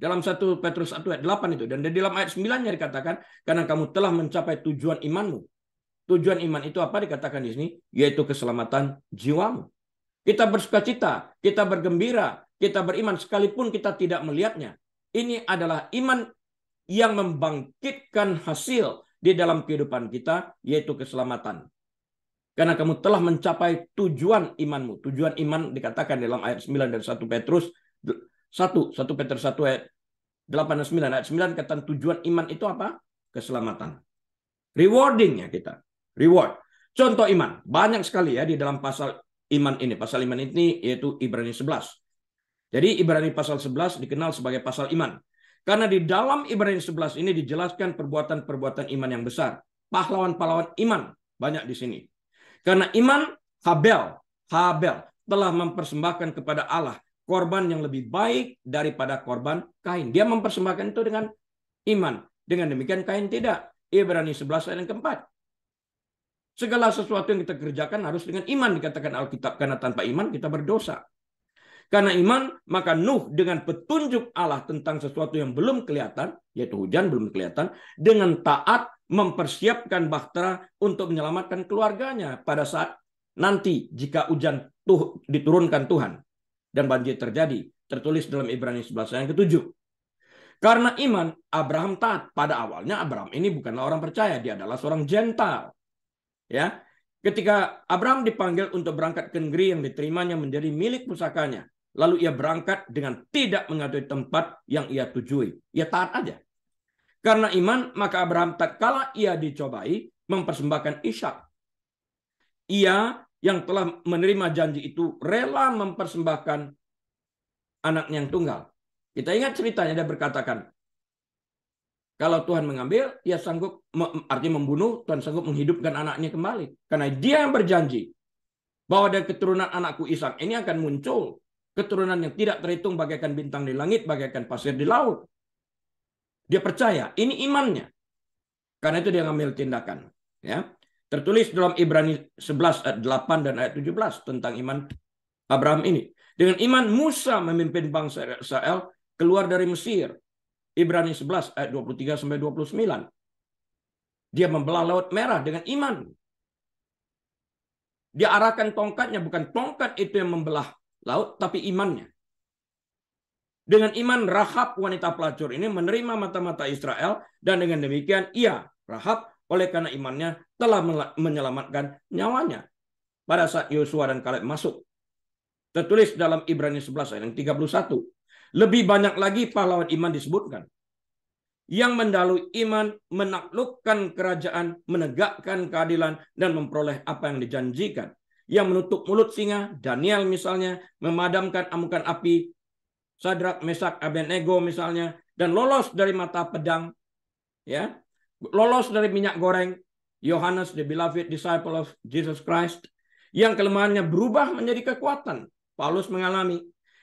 Dalam 1 Petrus 1 ayat 8 itu. Dan di dalam ayat 9-nya dikatakan, karena kamu telah mencapai tujuan imanmu. Tujuan iman itu apa dikatakan di sini? Yaitu keselamatan jiwamu. Kita bersukacita, kita bergembira, kita beriman sekalipun kita tidak melihatnya. Ini adalah iman yang membangkitkan hasil di dalam kehidupan kita, yaitu keselamatan. Karena kamu telah mencapai tujuan imanmu. Tujuan iman dikatakan dalam ayat 9 dari 1 Petrus 1 Petrus 1 ayat 8 dan 9. Ayat 9 kata tujuan iman itu apa? Keselamatan. Rewardingnya kita. Reward. Contoh iman. Banyak sekali ya di dalam pasal iman ini. Pasal iman ini yaitu Ibrani 11. Jadi Ibrani pasal 11 dikenal sebagai pasal iman. Karena di dalam Ibrani 11 ini dijelaskan perbuatan-perbuatan iman yang besar. Pahlawan-pahlawan iman banyak di sini. Karena iman, Habel telah mempersembahkan kepada Allah korban yang lebih baik daripada korban Kain. Dia mempersembahkan itu dengan iman. Dengan demikian Kain tidak. Ibrani 11 ayat yang keempat. Segala sesuatu yang kita kerjakan harus dengan iman, dikatakan Alkitab. Karena tanpa iman kita berdosa. Karena iman, maka Nuh dengan petunjuk Allah tentang sesuatu yang belum kelihatan, yaitu hujan belum kelihatan, dengan taat mempersiapkan bahtera untuk menyelamatkan keluarganya pada saat nanti jika hujan diturunkan Tuhan dan banjir terjadi. Tertulis dalam Ibrani 11 ayat ke-7. Karena iman, Abraham taat. Pada awalnya Abraham ini bukanlah orang percaya, dia adalah seorang Gentile. Ya, ketika Abraham dipanggil untuk berangkat ke negeri yang diterimanya menjadi milik pusakanya, lalu ia berangkat dengan tidak mengetahui tempat yang ia tujui. Ia taat aja. Karena iman, maka Abraham tatkala ia dicobai mempersembahkan Ishak. Ia yang telah menerima janji itu rela mempersembahkan anaknya yang tunggal. Kita ingat ceritanya, dia berkatakan, kalau Tuhan mengambil, ia sanggup, artinya membunuh, Tuhan sanggup menghidupkan anaknya kembali. Karena dia yang berjanji bahwa dari keturunan anakku Ishak ini akan muncul keturunan yang tidak terhitung bagaikan bintang di langit, bagaikan pasir di laut. Dia percaya, ini imannya. Karena itu dia ngambil tindakan. Ya, tertulis dalam Ibrani 11 ayat 8 dan ayat 17 tentang iman Abraham ini. Dengan iman Musa memimpin bangsa Israel keluar dari Mesir. Ibrani 11 ayat 23 sampai 29. Dia membelah Laut Merah dengan iman. Dia arahkan tongkatnya, bukan tongkat itu yang membelah laut, tapi imannya. Dengan iman Rahab wanita pelacur ini menerima mata-mata Israel, dan dengan demikian ia, Rahab, oleh karena imannya telah menyelamatkan nyawanya pada saat Yosua dan Kaleb masuk. Tertulis dalam Ibrani 11 ayat 31. Lebih banyak lagi pahlawan iman disebutkan. Yang mendalui iman menaklukkan kerajaan, menegakkan keadilan, dan memperoleh apa yang dijanjikan. Yang menutup mulut singa, Daniel misalnya, memadamkan amukan api, Sadrak, Mesak, Abednego misalnya, dan lolos dari mata pedang, ya, lolos dari minyak goreng, Yohanes, the beloved disciple of Jesus Christ, yang kelemahannya berubah menjadi kekuatan, Paulus mengalami.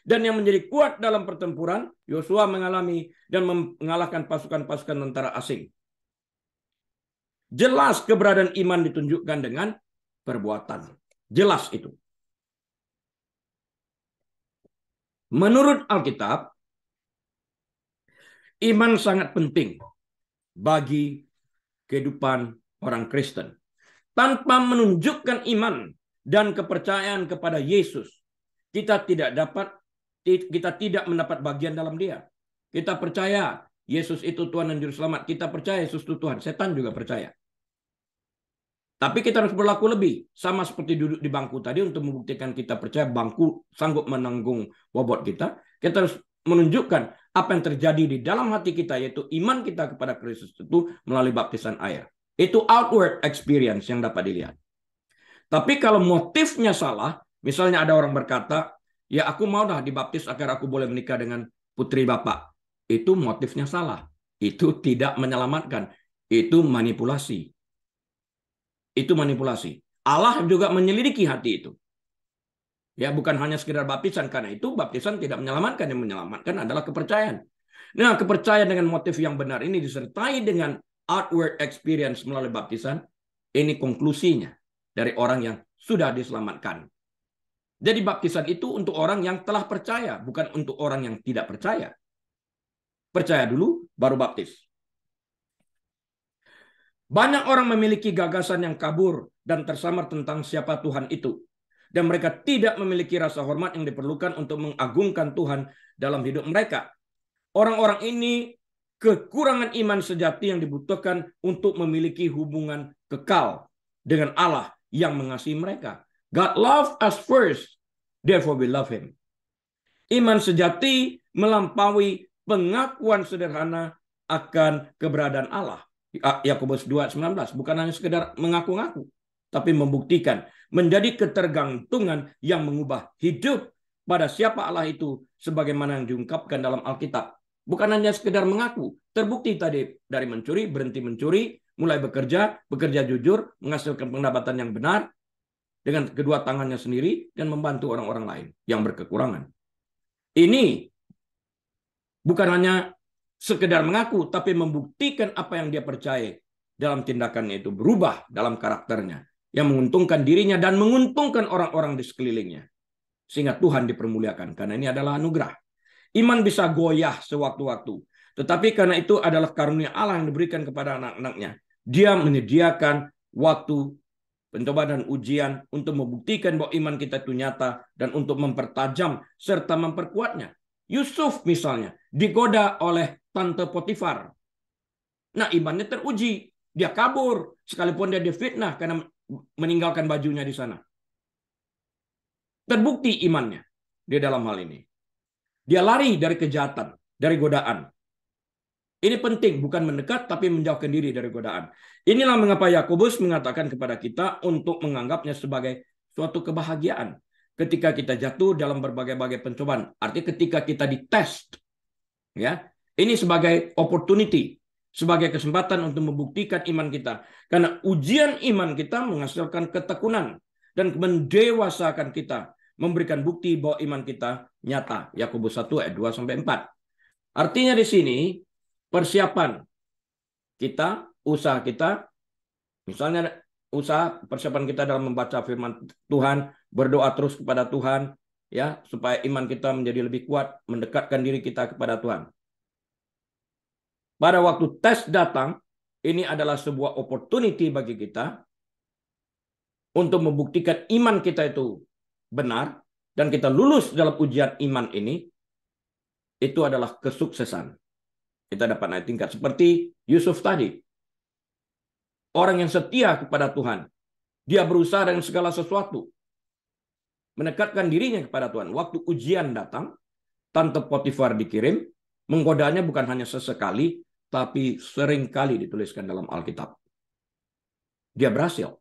Dan yang menjadi kuat dalam pertempuran, Yosua mengalami dan mengalahkan pasukan-pasukan tentara asing. Jelas keberadaan iman ditunjukkan dengan perbuatan. Jelas itu. Menurut Alkitab, iman sangat penting bagi kehidupan orang Kristen. Tanpa menunjukkan iman dan kepercayaan kepada Yesus, kita tidak mendapat bagian dalam dia. Kita percaya Yesus itu Tuhan dan Juru Selamat. Kita percaya Yesus itu Tuhan. Setan juga percaya. Tapi kita harus berlaku lebih. Sama seperti duduk di bangku tadi untuk membuktikan kita percaya bangku sanggup menanggung bobot kita. Kita harus menunjukkan apa yang terjadi di dalam hati kita, yaitu iman kita kepada Kristus itu melalui baptisan air. Itu outward experience yang dapat dilihat. Tapi kalau motifnya salah, misalnya ada orang berkata, ya aku mau dah dibaptis agar aku boleh menikah dengan putri Bapak. Itu motifnya salah. Itu tidak menyelamatkan. Itu manipulasi. Itu manipulasi. Allah juga menyelidiki hati itu. Ya, bukan hanya sekedar baptisan. Karena itu baptisan tidak menyelamatkan. Yang menyelamatkan adalah kepercayaan. Nah, kepercayaan dengan motif yang benar ini disertai dengan outward experience melalui baptisan. Ini konklusinya dari orang yang sudah diselamatkan. Jadi baptisan itu untuk orang yang telah percaya, bukan untuk orang yang tidak percaya. Percaya dulu, baru baptis. Banyak orang memiliki gagasan yang kabur dan tersamar tentang siapa Tuhan itu. Dan mereka tidak memiliki rasa hormat yang diperlukan untuk mengagungkan Tuhan dalam hidup mereka. Orang-orang ini kekurangan iman sejati yang dibutuhkan untuk memiliki hubungan kekal dengan Allah yang mengasihi mereka. God loved us first, therefore we love him. Iman sejati melampaui pengakuan sederhana akan keberadaan Allah. Yakobus 2:19, bukan hanya sekedar mengaku-ngaku, tapi membuktikan, menjadi ketergantungan yang mengubah hidup pada siapa Allah itu sebagaimana yang diungkapkan dalam Alkitab. Bukan hanya sekedar mengaku, terbukti tadi dari mencuri, berhenti mencuri, mulai bekerja jujur, menghasilkan pendapatan yang benar, dengan kedua tangannya sendiri dan membantu orang-orang lain yang berkekurangan. Ini bukan hanya sekedar mengaku, tapi membuktikan apa yang dia percaya dalam tindakannya itu berubah dalam karakternya, yang menguntungkan dirinya dan menguntungkan orang-orang di sekelilingnya. Sehingga Tuhan dipermuliakan, karena ini adalah anugerah. Iman bisa goyah sewaktu-waktu, tetapi karena itu adalah karunia Allah yang diberikan kepada anak-anaknya. Dia menyediakan waktu pencobaan dan ujian untuk membuktikan bahwa iman kita itu nyata dan untuk mempertajam serta memperkuatnya. Yusuf misalnya digoda oleh tante Potifar. Nah, imannya teruji. Dia kabur sekalipun dia difitnah karena meninggalkan bajunya di sana. Terbukti imannya di dalam hal ini. Dia lari dari kejahatan, dari godaan. Ini penting, bukan mendekat, tapi menjauhkan diri dari godaan. Inilah mengapa Yakobus mengatakan kepada kita untuk menganggapnya sebagai suatu kebahagiaan. Ketika kita jatuh dalam berbagai-bagai pencobaan. Artinya ketika kita dites. Ya, ini sebagai opportunity. Sebagai kesempatan untuk membuktikan iman kita. Karena ujian iman kita menghasilkan ketekunan. Dan mendewasakan kita. Memberikan bukti bahwa iman kita nyata. Yakobus 1 ayat 2-4. Artinya di sini persiapan kita, usaha kita, misalnya usaha persiapan kita dalam membaca firman Tuhan, berdoa terus kepada Tuhan, ya, supaya iman kita menjadi lebih kuat, mendekatkan diri kita kepada Tuhan. Pada waktu tes datang, ini adalah sebuah opportunity bagi kita untuk membuktikan iman kita itu benar, dan kita lulus dalam ujian iman ini, itu adalah kesuksesan. Kita dapat naik tingkat. Seperti Yusuf tadi. Orang yang setia kepada Tuhan. Dia berusaha dengan segala sesuatu. Mendekatkan dirinya kepada Tuhan. Waktu ujian datang, tante Potifar dikirim. Menggodanya bukan hanya sesekali, tapi seringkali dituliskan dalam Alkitab. Dia berhasil.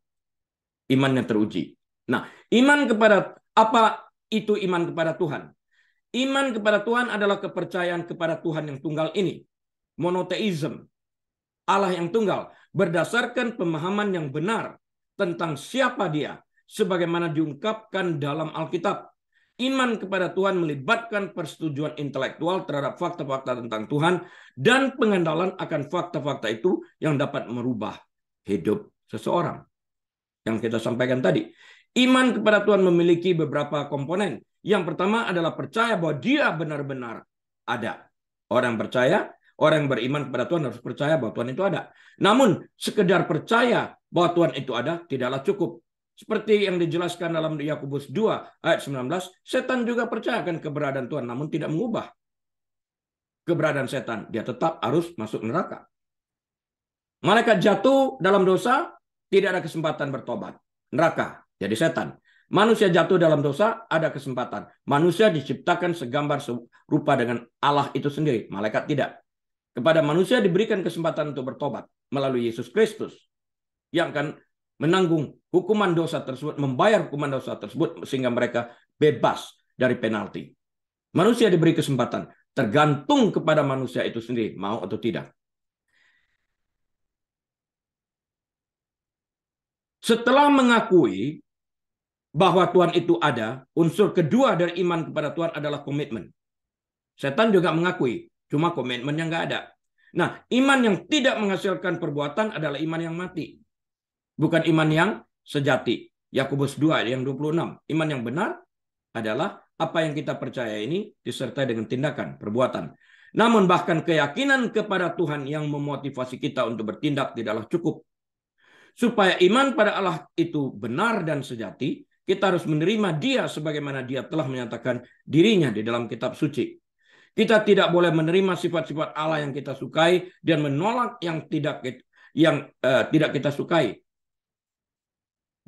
Imannya teruji. Nah, iman kepada apa itu iman kepada Tuhan? Iman kepada Tuhan adalah kepercayaan kepada Tuhan yang tunggal ini. Monoteism. Allah yang tunggal. Berdasarkan pemahaman yang benar tentang siapa dia. Sebagaimana diungkapkan dalam Alkitab. Iman kepada Tuhan melibatkan persetujuan intelektual terhadap fakta-fakta tentang Tuhan. Dan pengandalan akan fakta-fakta itu yang dapat merubah hidup seseorang. Yang kita sampaikan tadi. Iman kepada Tuhan memiliki beberapa komponen. Yang pertama adalah percaya bahwa dia benar-benar ada. Orang percaya, orang yang beriman kepada Tuhan harus percaya bahwa Tuhan itu ada. Namun, sekedar percaya bahwa Tuhan itu ada tidaklah cukup. Seperti yang dijelaskan dalam Yakobus 2 ayat 19, setan juga percayakan keberadaan Tuhan, namun tidak mengubah keberadaan setan. Dia tetap harus masuk neraka. Malaikat jatuh dalam dosa, tidak ada kesempatan bertobat. Neraka, jadi setan. Manusia jatuh dalam dosa, ada kesempatan. Manusia diciptakan segambar serupa dengan Allah itu sendiri. Malaikat tidak. Kepada manusia diberikan kesempatan untuk bertobat melalui Yesus Kristus. Yang akan menanggung hukuman dosa tersebut, membayar hukuman dosa tersebut, sehingga mereka bebas dari penalti. Manusia diberi kesempatan. Tergantung kepada manusia itu sendiri, mau atau tidak. Setelah mengakui bahwa Tuhan itu ada, unsur kedua dari iman kepada Tuhan adalah komitmen. Setan juga mengakui, cuma komitmennya nggak ada. Nah, iman yang tidak menghasilkan perbuatan adalah iman yang mati. Bukan iman yang sejati. Yakobus 2 yang 26. Iman yang benar adalah apa yang kita percaya ini disertai dengan tindakan, perbuatan. Namun bahkan keyakinan kepada Tuhan yang memotivasi kita untuk bertindak tidaklah cukup. Supaya iman pada Allah itu benar dan sejati, kita harus menerima Dia sebagaimana Dia telah menyatakan dirinya di dalam kitab suci. Kita tidak boleh menerima sifat-sifat Allah yang kita sukai dan menolak yang tidak kita sukai.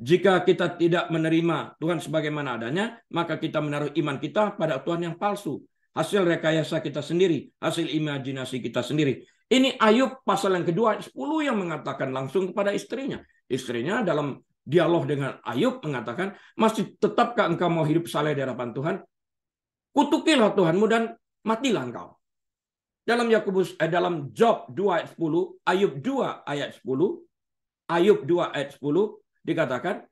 Jika kita tidak menerima Tuhan sebagaimana adanya, maka kita menaruh iman kita pada Tuhan yang palsu. Hasil rekayasa kita sendiri, hasil imajinasi kita sendiri. Ini Ayub pasal yang kedua, 10 yang mengatakan langsung kepada istrinya. Istrinya dalam dialog dengan Ayub mengatakan, masih tetapkah engkau mau hidup saleh di hadapan Tuhan? Kutukilah Tuhanmu dan matilah engkau. Dalam Job 2 ayat 10, Ayub 2 ayat 10, Ayub 2 ayat 10 dikatakan,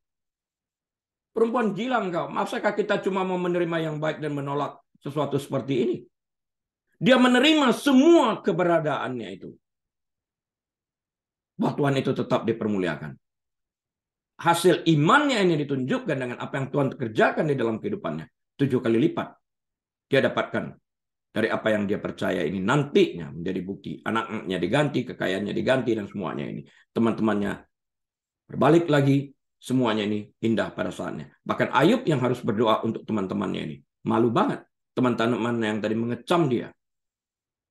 Perempuan gila engkau. Masakah kita cuma mau menerima yang baik dan menolak sesuatu seperti ini? Dia menerima semua keberadaannya itu. Bahwa Tuhan itu tetap dipermuliakan. Hasil imannya ini ditunjukkan dengan apa yang Tuhan kerjakan di dalam kehidupannya. 7 kali lipat dia dapatkan dari apa yang dia percaya ini nantinya menjadi bukti. Anaknya diganti, kekayaannya diganti, dan semuanya ini. Teman-temannya berbalik lagi, semuanya ini indah pada saatnya. Bahkan Ayub yang harus berdoa untuk teman-temannya ini. Malu banget teman-teman yang tadi mengecam dia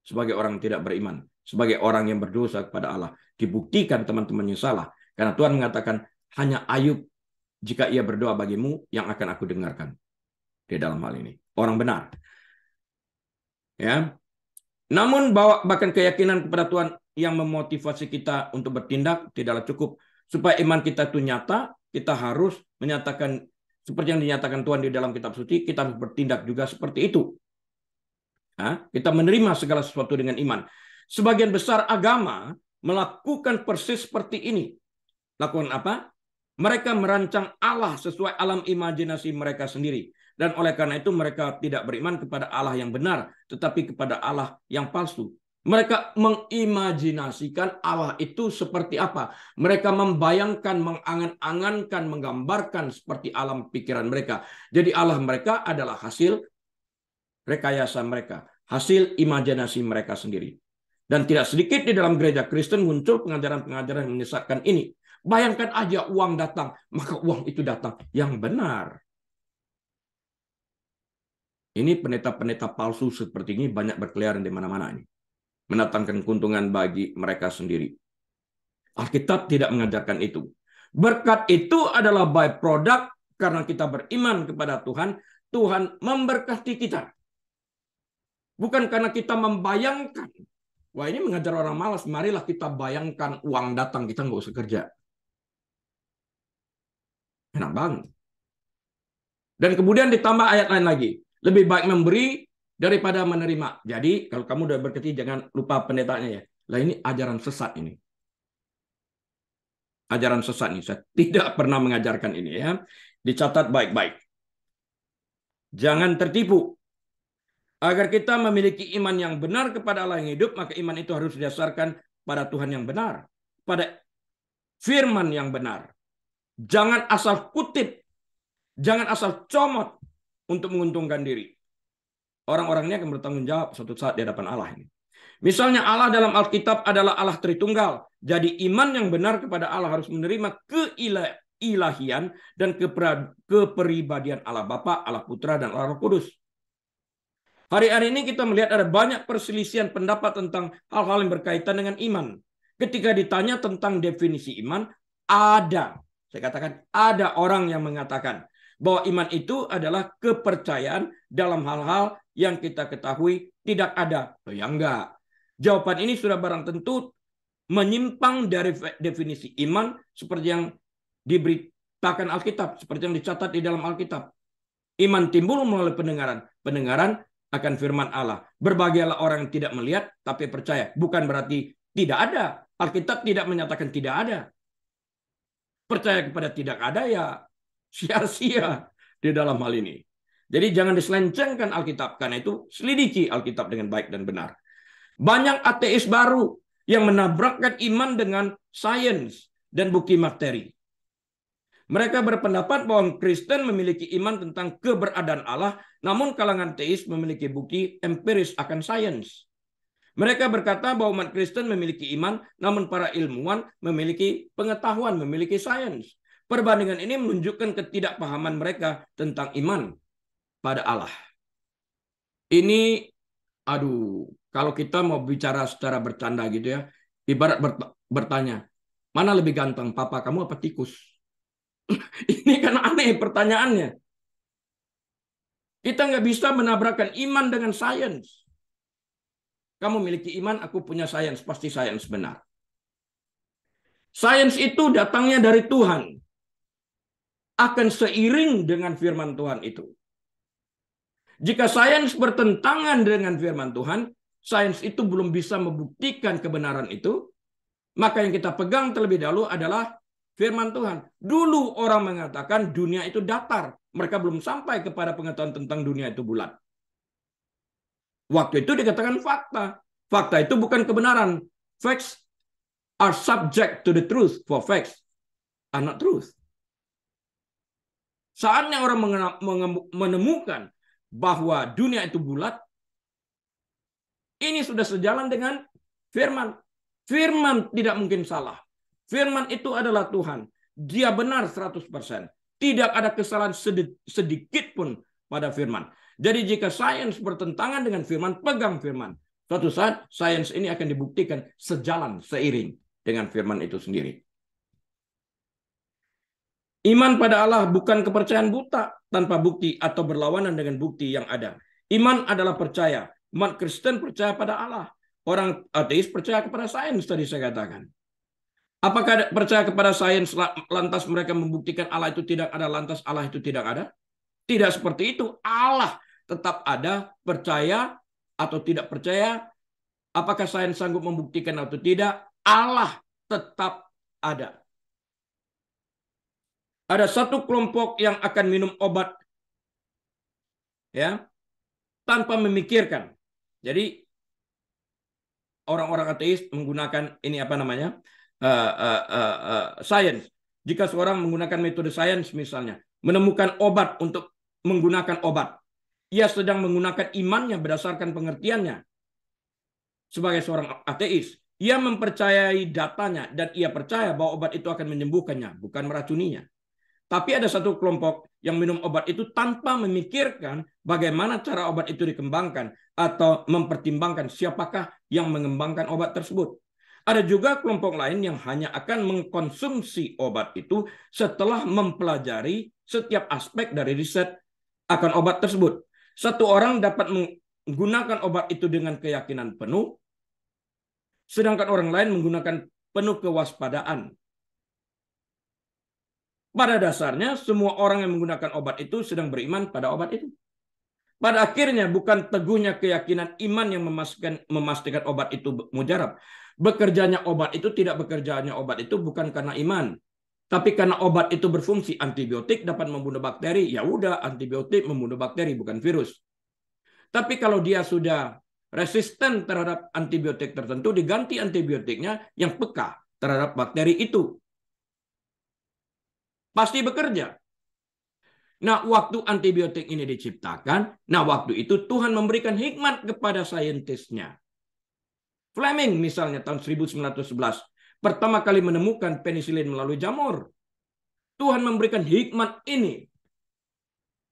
sebagai orang tidak beriman, sebagai orang yang berdosa kepada Allah. Dibuktikan teman-temannya salah. Karena Tuhan mengatakan, hanya Ayub jika ia berdoa bagimu yang akan aku dengarkan. Di dalam hal ini. Orang benar. Ya. Namun bahkan keyakinan kepada Tuhan yang memotivasi kita untuk bertindak tidaklah cukup. Supaya iman kita itu nyata, kita harus menyatakan seperti yang dinyatakan Tuhan di dalam kitab suci, kita harus bertindak juga seperti itu. Kita menerima segala sesuatu dengan iman. Sebagian besar agama melakukan persis seperti ini. Lakukan apa? Mereka merancang Allah sesuai alam imajinasi mereka sendiri. Dan oleh karena itu mereka tidak beriman kepada Allah yang benar, tetapi kepada Allah yang palsu. Mereka mengimajinasikan Allah itu seperti apa. Mereka membayangkan, mengangan-angankan, menggambarkan seperti alam pikiran mereka. Jadi Allah mereka adalah hasil rekayasa mereka, hasil imajinasi mereka sendiri. Dan tidak sedikit di dalam gereja Kristen muncul pengajaran-pengajaran yang menyesatkan ini. Bayangkan aja uang datang, maka uang itu datang. Yang benar. Ini pendeta-pendeta palsu seperti ini banyak berkeliaran di mana-mana ini. Mendatangkan keuntungan bagi mereka sendiri. Alkitab tidak mengajarkan itu. Berkat itu adalah byproduct karena kita beriman kepada Tuhan. Tuhan memberkati kita. Bukan karena kita membayangkan. Wah, ini mengajar orang malas. Marilah kita bayangkan uang datang, kita nggak usah kerja. Enak banget. Dan kemudian ditambah ayat lain lagi. Lebih baik memberi daripada menerima. Jadi kalau kamu udah berkati, jangan lupa pendetanya ya. Lah ini ajaran sesat ini. Ajaran sesat ini. Saya tidak pernah mengajarkan ini ya. Dicatat baik-baik. Jangan tertipu. Agar kita memiliki iman yang benar kepada Allah yang hidup, maka iman itu harus didasarkan pada Tuhan yang benar. Pada firman yang benar. Jangan asal kutip. Jangan asal comot untuk menguntungkan diri. Orang-orang ini akan bertanggung jawab suatu saat di hadapan Allah ini. Misalnya Allah dalam Alkitab adalah Allah Tritunggal. Jadi iman yang benar kepada Allah harus menerima keilahian dan kepribadian Allah Bapa, Allah Putra, dan Allah Roh Kudus. Hari-hari ini kita melihat ada banyak perselisihan pendapat tentang hal-hal yang berkaitan dengan iman. Ketika ditanya tentang definisi iman, saya katakan ada orang yang mengatakan bahwa iman itu adalah kepercayaan dalam hal-hal yang kita ketahui tidak ada. Oh ya enggak. Jawaban ini sudah barang tentu menyimpang dari definisi iman seperti yang diberitakan Alkitab, seperti yang dicatat di dalam Alkitab. Iman timbul melalui pendengaran. Pendengaran akan firman Allah. Berbahagialah orang yang tidak melihat tapi percaya. Bukan berarti tidak ada. Alkitab tidak menyatakan tidak ada. Percaya kepada tidak ada ya sia-sia di dalam hal ini. Jadi jangan diselencengkan Alkitab. Karena itu selidiki Alkitab dengan baik dan benar. Banyak ateis baru yang menabrakkan iman dengan sains dan bukti materi. Mereka berpendapat bahwa Kristen memiliki iman tentang keberadaan Allah, namun kalangan teis memiliki bukti empiris akan sains. Mereka berkata bahwa umat Kristen memiliki iman, namun para ilmuwan memiliki pengetahuan, memiliki sains. Perbandingan ini menunjukkan ketidakpahaman mereka tentang iman pada Allah. Ini, kalau kita mau bicara secara bercanda gitu ya, ibarat bertanya, mana lebih ganteng, papa kamu apa tikus? Ini kan aneh pertanyaannya. Kita nggak bisa menabrakkan iman dengan sains. Kamu memiliki iman, aku punya sains, pasti sains benar. Sains itu datangnya dari Tuhan. Akan seiring dengan firman Tuhan itu. Jika sains bertentangan dengan firman Tuhan, sains itu belum bisa membuktikan kebenaran itu, maka yang kita pegang terlebih dahulu adalah firman Tuhan. Dulu orang mengatakan dunia itu datar. Mereka belum sampai kepada pengetahuan tentang dunia itu bulat. Waktu itu dikatakan fakta. Fakta itu bukan kebenaran. Facts are subject to the truth, for facts are not truth. Saatnya orang menemukan bahwa dunia itu bulat, ini sudah sejalan dengan firman. Firman tidak mungkin salah. Firman itu adalah Tuhan. Dia benar 100%. Tidak ada kesalahan sedikit pun pada firman. Jadi jika sains bertentangan dengan firman, pegang firman. Suatu saat sains ini akan dibuktikan sejalan, seiring dengan firman itu sendiri. Iman pada Allah bukan kepercayaan buta tanpa bukti atau berlawanan dengan bukti yang ada. Iman adalah percaya. Umat Kristen percaya pada Allah. Orang ateis percaya kepada sains, tadi saya katakan. Apakah percaya kepada sains lantas mereka membuktikan Allah itu tidak ada, lantas Allah itu tidak ada? Tidak seperti itu. Allah tetap ada, percaya atau tidak percaya. Apakah sains sanggup membuktikan atau tidak? Allah tetap ada. Ada satu kelompok yang akan minum obat ya tanpa memikirkan. Jadi orang-orang ateis menggunakan ini apa namanya? Sains. Jika seorang menggunakan metode sains misalnya, menemukan obat untuk menggunakan obat, ia sedang menggunakan imannya berdasarkan pengertiannya. Sebagai seorang ateis, ia mempercayai datanya dan ia percaya bahwa obat itu akan menyembuhkannya, bukan meracuninya. Tapi ada satu kelompok yang minum obat itu tanpa memikirkan bagaimana cara obat itu dikembangkan atau mempertimbangkan siapakah yang mengembangkan obat tersebut. Ada juga kelompok lain yang hanya akan mengkonsumsi obat itu setelah mempelajari setiap aspek dari riset akan obat tersebut. Satu orang dapat menggunakan obat itu dengan keyakinan penuh, sedangkan orang lain menggunakan penuh kewaspadaan. Pada dasarnya, semua orang yang menggunakan obat itu sedang beriman pada obat itu. Pada akhirnya, bukan teguhnya keyakinan iman yang memastikan obat itu mujarab. Bekerjanya obat itu bukan karena iman. Tapi karena obat itu berfungsi, antibiotik dapat membunuh bakteri, ya udah antibiotik membunuh bakteri, bukan virus. Tapi kalau dia sudah resisten terhadap antibiotik tertentu, diganti antibiotiknya yang peka terhadap bakteri itu. Pasti bekerja. Nah, waktu antibiotik ini diciptakan, waktu itu Tuhan memberikan hikmat kepada saintisnya. Fleming misalnya tahun 1911, pertama kali menemukan penisilin melalui jamur. Tuhan memberikan hikmat ini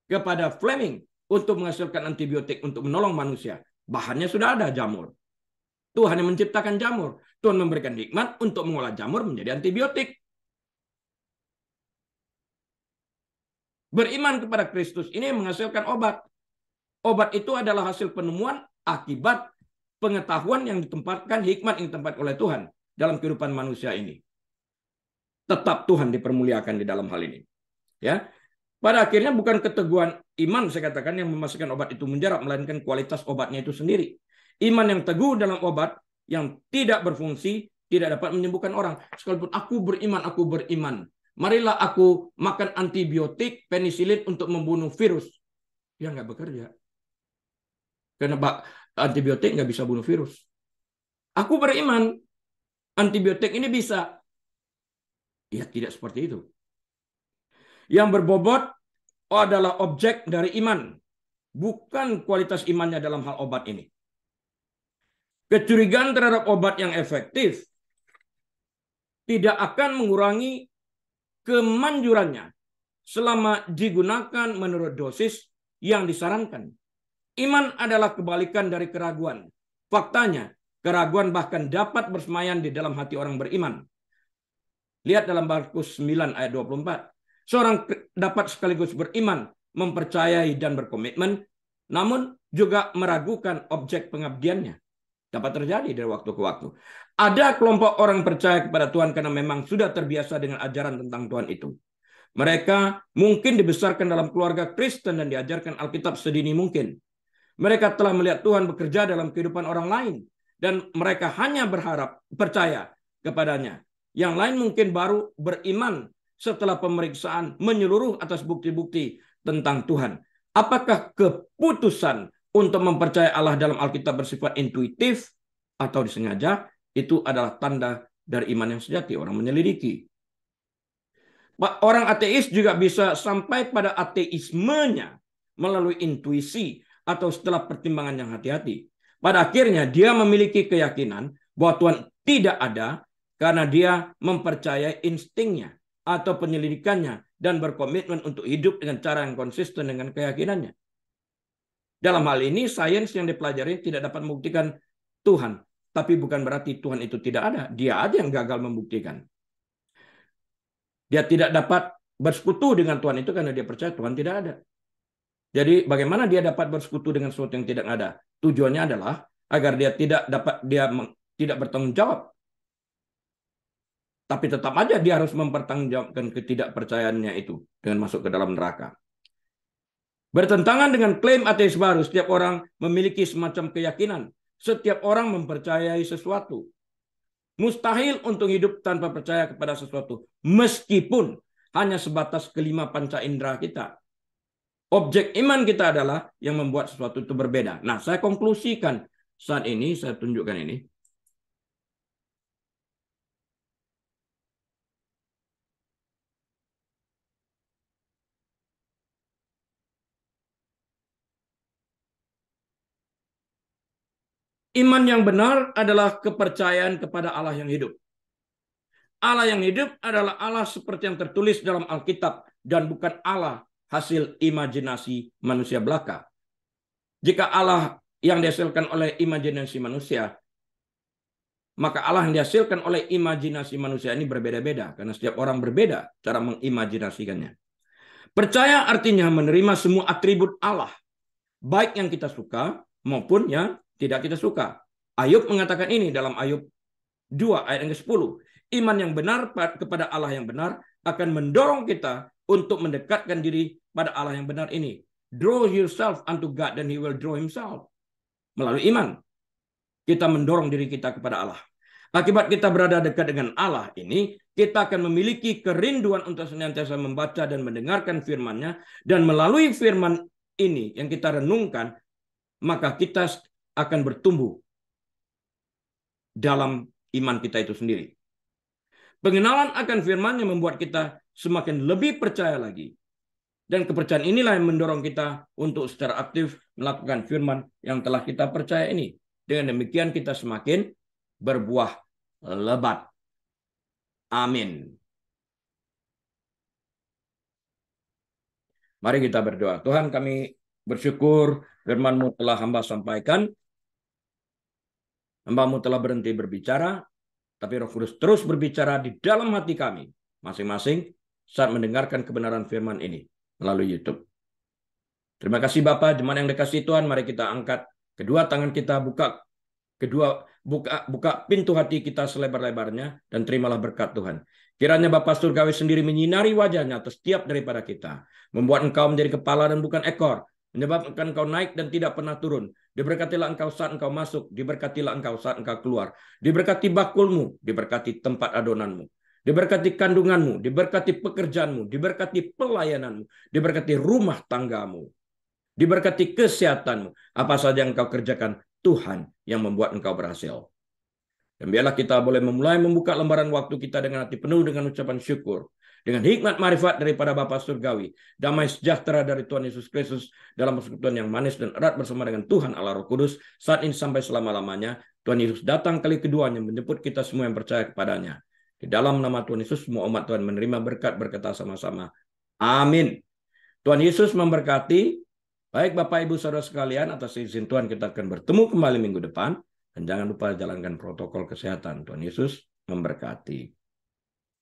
kepada Fleming untuk menghasilkan antibiotik untuk menolong manusia. Bahannya sudah ada, jamur. Tuhan yang menciptakan jamur. Tuhan memberikan hikmat untuk mengolah jamur menjadi antibiotik. Beriman kepada Kristus ini menghasilkan obat. Obat itu adalah hasil penemuan akibat pengetahuan yang ditempatkan, hikmat yang ditempatkan oleh Tuhan dalam kehidupan manusia ini. Tetap Tuhan dipermuliakan di dalam hal ini. Ya, pada akhirnya bukan keteguhan iman saya katakan yang memastikan obat itu mujarab, melainkan kualitas obatnya itu sendiri. Iman yang teguh dalam obat yang tidak berfungsi tidak dapat menyembuhkan orang. Sekalipun aku beriman. Marilah aku makan antibiotik, penisilin untuk membunuh virus. Ya nggak bekerja. Karena antibiotik nggak bisa bunuh virus. Aku beriman, antibiotik ini bisa. Ya tidak seperti itu. Yang berbobot adalah objek dari iman. Bukan kualitas imannya dalam hal obat ini. Kecurigaan terhadap obat yang efektif tidak akan mengurangi kemanjurannya selama digunakan menurut dosis yang disarankan. Iman adalah kebalikan dari keraguan. Faktanya, keraguan bahkan dapat bersemayam di dalam hati orang beriman. Lihat dalam Markus 9 ayat 24. Seorang dapat sekaligus beriman, mempercayai dan berkomitmen, namun juga meragukan objek pengabdiannya. Dapat terjadi dari waktu ke waktu. Ada kelompok orang percaya kepada Tuhan karena memang sudah terbiasa dengan ajaran tentang Tuhan itu. Mereka mungkin dibesarkan dalam keluarga Kristen dan diajarkan Alkitab sedini mungkin. Mereka telah melihat Tuhan bekerja dalam kehidupan orang lain. Dan mereka hanya percaya kepadanya. Yang lain mungkin baru beriman setelah pemeriksaan menyeluruh atas bukti-bukti tentang Tuhan. Apakah keputusan untuk mempercayai Allah dalam Alkitab bersifat intuitif atau disengaja? Itu adalah tanda dari iman yang sejati. Orang menyelidiki. Orang ateis juga bisa sampai pada ateismenya melalui intuisi atau setelah pertimbangan yang hati-hati. Pada akhirnya dia memiliki keyakinan bahwa Tuhan tidak ada karena dia mempercayai instingnya atau penyelidikannya dan berkomitmen untuk hidup dengan cara yang konsisten dengan keyakinannya. Dalam hal ini, sains yang dipelajari tidak dapat membuktikan Tuhan. Tapi bukan berarti Tuhan itu tidak ada. Dia aja yang gagal membuktikan. Dia tidak dapat bersekutu dengan Tuhan itu karena dia percaya Tuhan tidak ada. Jadi bagaimana dia dapat bersekutu dengan sesuatu yang tidak ada? Tujuannya adalah agar dia tidak bertanggung jawab. Tapi tetap aja dia harus mempertanggungjawabkan ketidakpercayaannya itu dengan masuk ke dalam neraka. Bertentangan dengan klaim ateis baru, setiap orang memiliki semacam keyakinan. Setiap orang mempercayai sesuatu. Mustahil untuk hidup tanpa percaya kepada sesuatu. Meskipun hanya sebatas kelima panca indera kita. Objek iman kita adalah yang membuat sesuatu itu berbeda. Nah, saya konklusikan saat ini, saya tunjukkan ini. Iman yang benar adalah kepercayaan kepada Allah yang hidup. Allah yang hidup adalah Allah seperti yang tertulis dalam Alkitab dan bukan Allah hasil imajinasi manusia belaka. Jika Allah yang dihasilkan oleh imajinasi manusia, maka Allah yang dihasilkan oleh imajinasi manusia ini berbeda-beda karena setiap orang berbeda cara mengimajinasikannya. Percaya artinya menerima semua atribut Allah, baik yang kita suka maupun yang tidak kita suka. Ayub mengatakan ini dalam Ayub 2 ayat yang ke-10. Iman yang benar kepada Allah yang benar akan mendorong kita untuk mendekatkan diri pada Allah yang benar ini. Draw yourself unto God and He will draw Himself. Melalui iman, kita mendorong diri kita kepada Allah. Akibat kita berada dekat dengan Allah ini, kita akan memiliki kerinduan untuk senantiasa membaca dan mendengarkan firman-Nya. Dan melalui firman ini yang kita renungkan, maka kita akan bertumbuh dalam iman kita itu sendiri. Pengenalan akan firman-Nya membuat kita semakin lebih percaya lagi. Dan kepercayaan inilah yang mendorong kita untuk secara aktif melakukan firman yang telah kita percaya ini. Dengan demikian kita semakin berbuah lebat. Amin. Mari kita berdoa. Tuhan, kami bersyukur firman-Mu telah hamba sampaikan. Hamba-Mu telah berhenti berbicara, tapi Roh Kudus terus berbicara di dalam hati kami masing-masing saat mendengarkan kebenaran firman ini melalui YouTube. Terima kasih Bapak, jemaat yang dikasihi Tuhan, mari kita angkat kedua tangan kita, buka pintu hati kita selebar-lebarnya dan terimalah berkat Tuhan. Kiranya Bapa Surgawi sendiri menyinari wajahnya atas setiap daripada kita, membuat engkau menjadi kepala dan bukan ekor, menyebabkan engkau naik dan tidak pernah turun. Diberkatilah engkau saat engkau masuk, diberkatilah engkau saat engkau keluar. Diberkati bakulmu, diberkati tempat adonanmu. Diberkati kandunganmu, diberkati pekerjaanmu, diberkati pelayananmu, diberkati rumah tanggamu, diberkati kesehatanmu. Apa saja yang engkau kerjakan, Tuhan yang membuat engkau berhasil. Dan biarlah kita boleh memulai membuka lembaran waktu kita dengan hati penuh dengan ucapan syukur. Dengan hikmat marifat daripada Bapa Surgawi. Damai sejahtera dari Tuhan Yesus Kristus dalam persekutuan yang manis dan erat bersama dengan Tuhan Allah Roh Kudus. Saat ini sampai selama-lamanya. Tuhan Yesus datang kali keduanya menjemput kita semua yang percaya kepadanya. Di dalam nama Tuhan Yesus, semua umat Tuhan menerima berkat berkata sama-sama. Amin. Tuhan Yesus memberkati. Baik Bapak Ibu Saudara sekalian, atas izin Tuhan kita akan bertemu kembali minggu depan. Dan jangan lupa jalankan protokol kesehatan. Tuhan Yesus memberkati.